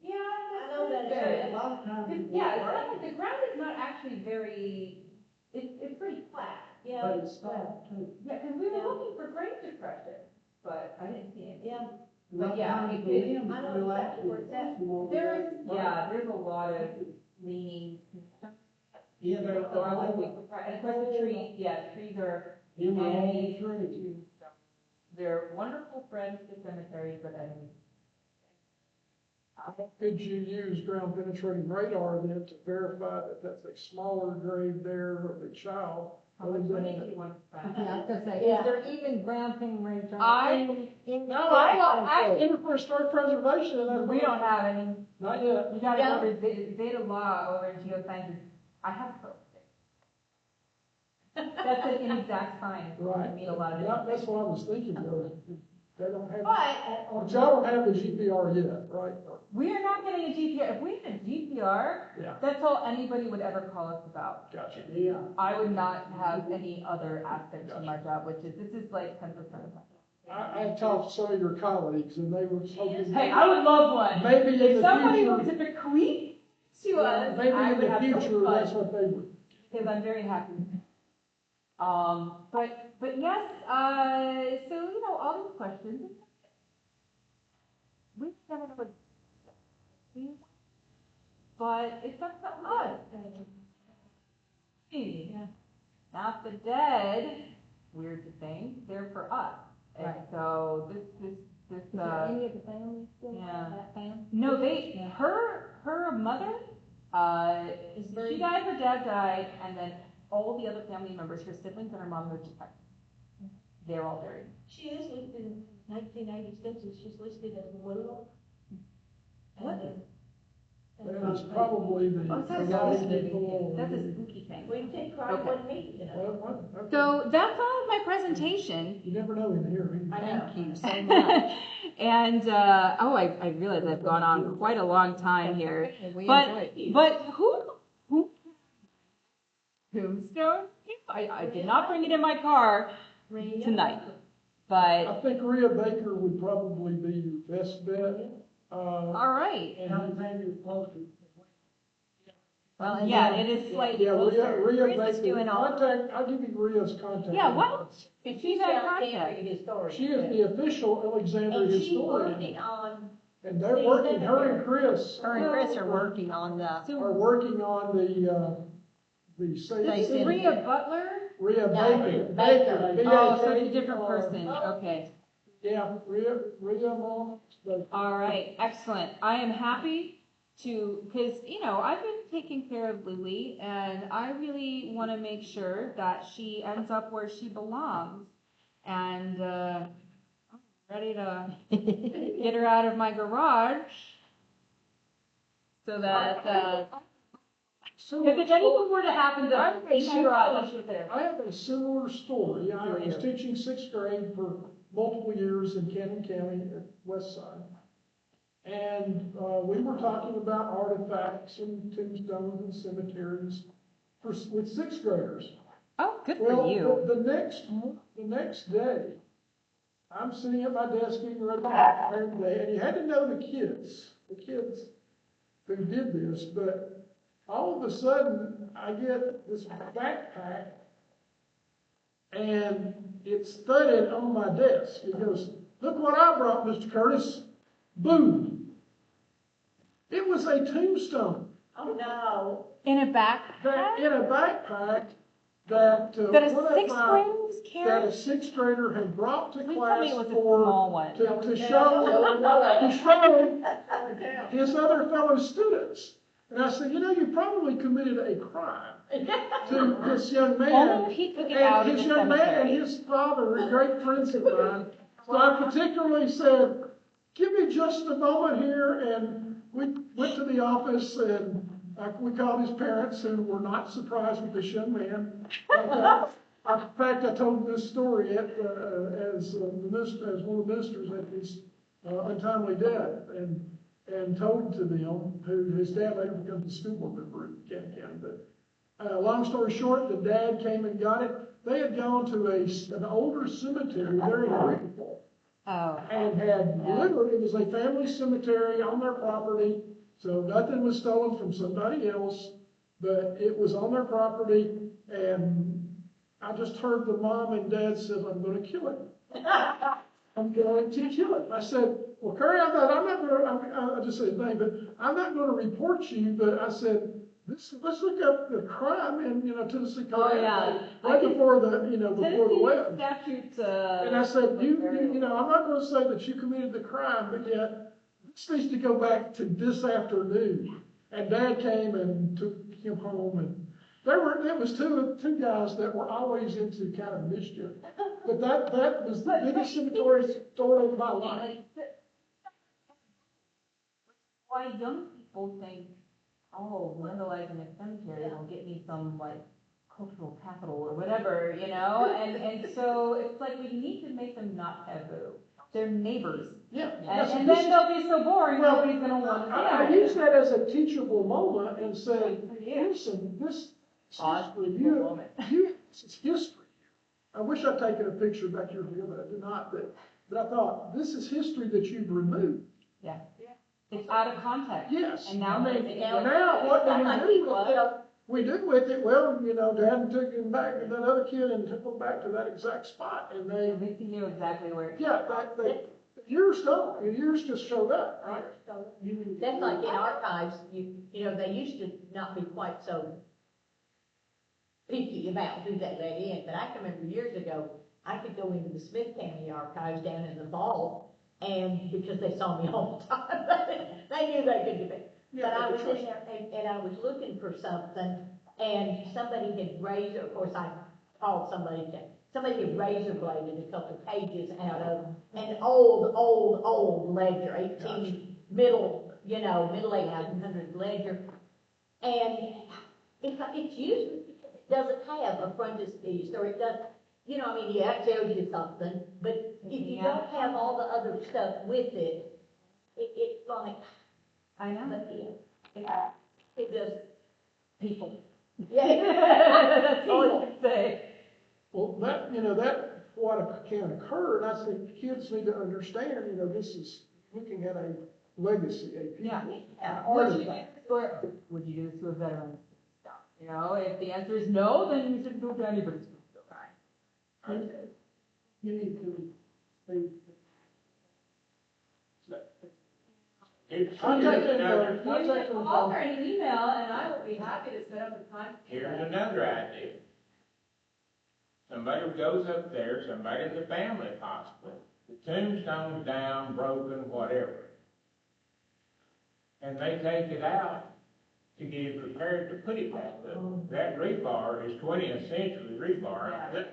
yeah, I that's know pretty that area. good. A lot of times. Yeah, it's not, the ground is not actually very, it's pretty flat. Yeah, But it's soft too. Yeah, because we were Yeah. looking for grade depression, but I didn't see it. yeah. A lot of yeah, times it- the limbs I know will exactly actually where it's at. more There's, than- yeah, there's a lot of leaning. Yeah, So they're I like, all, and of course the trees, yeah, trees are in the whole enemies tree. to, they're wonderful friends to cemeteries, but enemies. Could you use ground penetrating radar then to verify that that's a smaller grave there of a child? How much money do you want to spend? Yeah, I was gonna say, is there even ground penetrating radar? No, well, actually, for historic preservation, and that's. We don't have any, Not yet. you gotta go to Zeta Law over in geosciences. I have folks there. That's an inexact science. Right. You meet a lot of Yeah, different that's things. what I was thinking, though. They don't have, But y'all don't have the GPR yet, right? we are not getting a GPR. If we had a GPR, Yeah. that's all anybody would ever call us about. Gotcha. Yeah. I would not have any other aspect to my job, which is, this is like 10% of my. I talked to some of your colleagues, and they were hoping. Hey, I would love one. Maybe in If the somebody future. were to bequeath to us, Maybe I in would the have so much future, that's fun, what they would. because I'm very happy. But yes, so, you know, all these questions. We never know what, but it's not so hard. Yeah. Not the dead, weird to think, they're for us. And Right. so this, Is there any of the family still? yeah. That family? no, they, Yeah. her mother, she died, her dad died, and then all the other family members, her siblings and her mom moved to Texas. They're all buried. She is listed in 1980 census, she's listed as widow. What? That is probably the. Oh, that's That's a spooky thing. We did try Okay. one meeting, you know. Well, okay. So that's all of my presentation. You never know in here. Thank you so much. And, I realize I've gone on quite a long time here. We But, enjoyed it. but who, Tombstone? I did not bring it in my car tonight, but, I think Rhea Baker would probably be your best bet. all right. And Alexander's closer. Well, and Yeah, then- it is slightly yeah, closer. Rhea Rhea's Baker, doing all- I'll give you Rhea's contact. Yeah, why don't info. If she's at contact. Historian. She is the official Alexander And she's historian, working on, and they're working, her and Chris. Her and Chris are working on the, Are working on the state. This is Rhea Butler? Rhea No, Baker. Baker. Oh, so it's a different person, okay. Yeah, Rhea Mom. All right, excellent. I am happy to, because, you know, I've been taking care of Lily, and I really want to make sure that she ends up where she belongs. And I'm ready to get her out of my garage so that, if anything were to happen to her in my garage, she's there. I have a similar story. I was teaching sixth grade for multiple years in Cannon County at West Side. And we were talking about artifacts and tombstones and cemeteries with sixth graders. Oh, good for Well, you. the next day, I'm sitting at my desk getting ready for my parent day, and you had to know the kids who did this, but all of a sudden, I get this backpack, and it's thudded on my desk. He goes, "Look what I brought, Mr. Curtis." Boom. It was a tombstone. oh no, In a backpack? In a backpack that That a one of sixth my- grader was that a carrying? sixth grader had brought to Please tell class me it was a for small one. to show his other fellow students. And I said, you probably committed a crime to this young man. Only if he took it out And of his the young man and cemetery. his father are great friends of mine. So I particularly said, give me just a moment here, and we went to the office, and we called his parents, and were not surprised with this young man. In fact, I told this story as one of the ministers at his untimely death, and told to them who his dad later becomes a school board member in Canton County. But long story short, the dad came and got it. They had gone to an older cemetery there in Greenville. Oh. And had literally, it was a family cemetery on their property, so nothing was stolen from somebody else, but it was on their property, and I just heard the mom and dad says, "I'm going to kill it." I'm going to kill it. I said, "Well, Curry, I'm not going to, I just said his name, but I'm not going to report you," but I said, let's look up the crime in, Tennessee Code. Oh, yeah. Right before the, before the web. Statutes, And I said, I'm not going to say that you committed the crime, but yet this needs to go back to this afternoon. And Dad came and took him home, and it was two guys that were always into kind of mischief. But that was the biggest cemetery story of my life. why young people think, oh, vandalizing a cemetery will get me some, like, cultural capital or whatever, and so it's like we need to make them not taboo. They're neighbors. Yeah. And then they'll be so boring, nobody's gonna want to. I use that as a teachable moment and say, listen, this is history. I wish I'd taken a picture back here, but I did not. But I thought, this is history that you've removed. Yeah. It's out of context. Yes. And now, now what do we do with it? We do with it, well, Dad took him back, and that other kid, and took them back to that exact spot, and at least he knew exactly where. years gone, years just showed up, right? That's like in archives, they used to not be quite so picky about who they let in, but I can remember years ago, I could go into the Smith County archives down in the vault, and because they saw me all the time, they knew they could do it. Yeah, but I was in there, and I was looking for something, and somebody had of course I called somebody had razor bladed a couple pages out of an old ledger, middle 1800 ledger, and it's usually, it doesn't have a frontispiece, or it doesn't, it tells you something, but if you don't have all the other stuff with it, it's like, I know. but yeah, it does. People. Yeah. That's all you can say. Well, that what can occur, and I think kids need to understand, this is looking at a legacy, a people, an artifact. Would you do this to a veteran? If the answer is no, then you shouldn't do it to anybody's. You need to speak. Call or an email, and I will be happy to set up a time. Here's another idea. Somebody goes up there, somebody in the family hospital, the tombstone's down, broken, whatever. And they take it out to get it prepared to put it back up. That rebar is 20th century rebar. Yeah.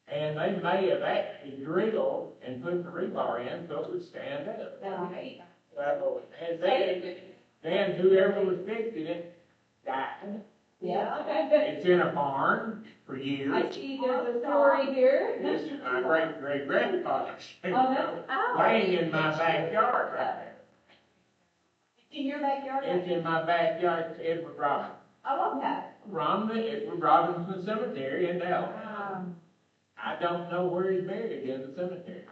And they may have actually drilled and put the rebar in so it would stand up. Right. And then whoever was fixing it died. Yeah. It's in a barn for years. I see there's a story here. This is my great-great-grandfather's Oh, laying in my backyard right there. In your backyard? It's in my backyard, it's Edward Robinson. I love that. From the Edward Robinson Cemetery in Dallas. I don't know where he's buried in the cemetery.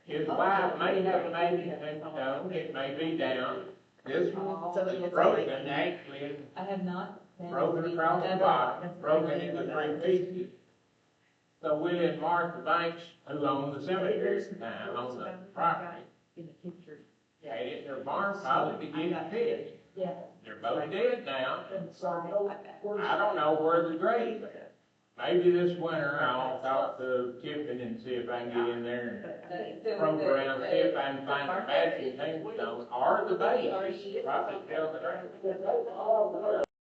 His wife may have an 18 stone, it may be down. This one's broken, actually, I have not. broken across the bottom, broken into 3 pieces. So Willie and Martha Banks, who own the cemetery at the time, own the property, had it in their barn probably to get it fixed. Yeah. They're both dead now. I don't know where the grave is. Maybe this winter I'll talk to Tiffany and see if I can get in there and probe around, see if I can find a matching tombstone or the base. Probably tell the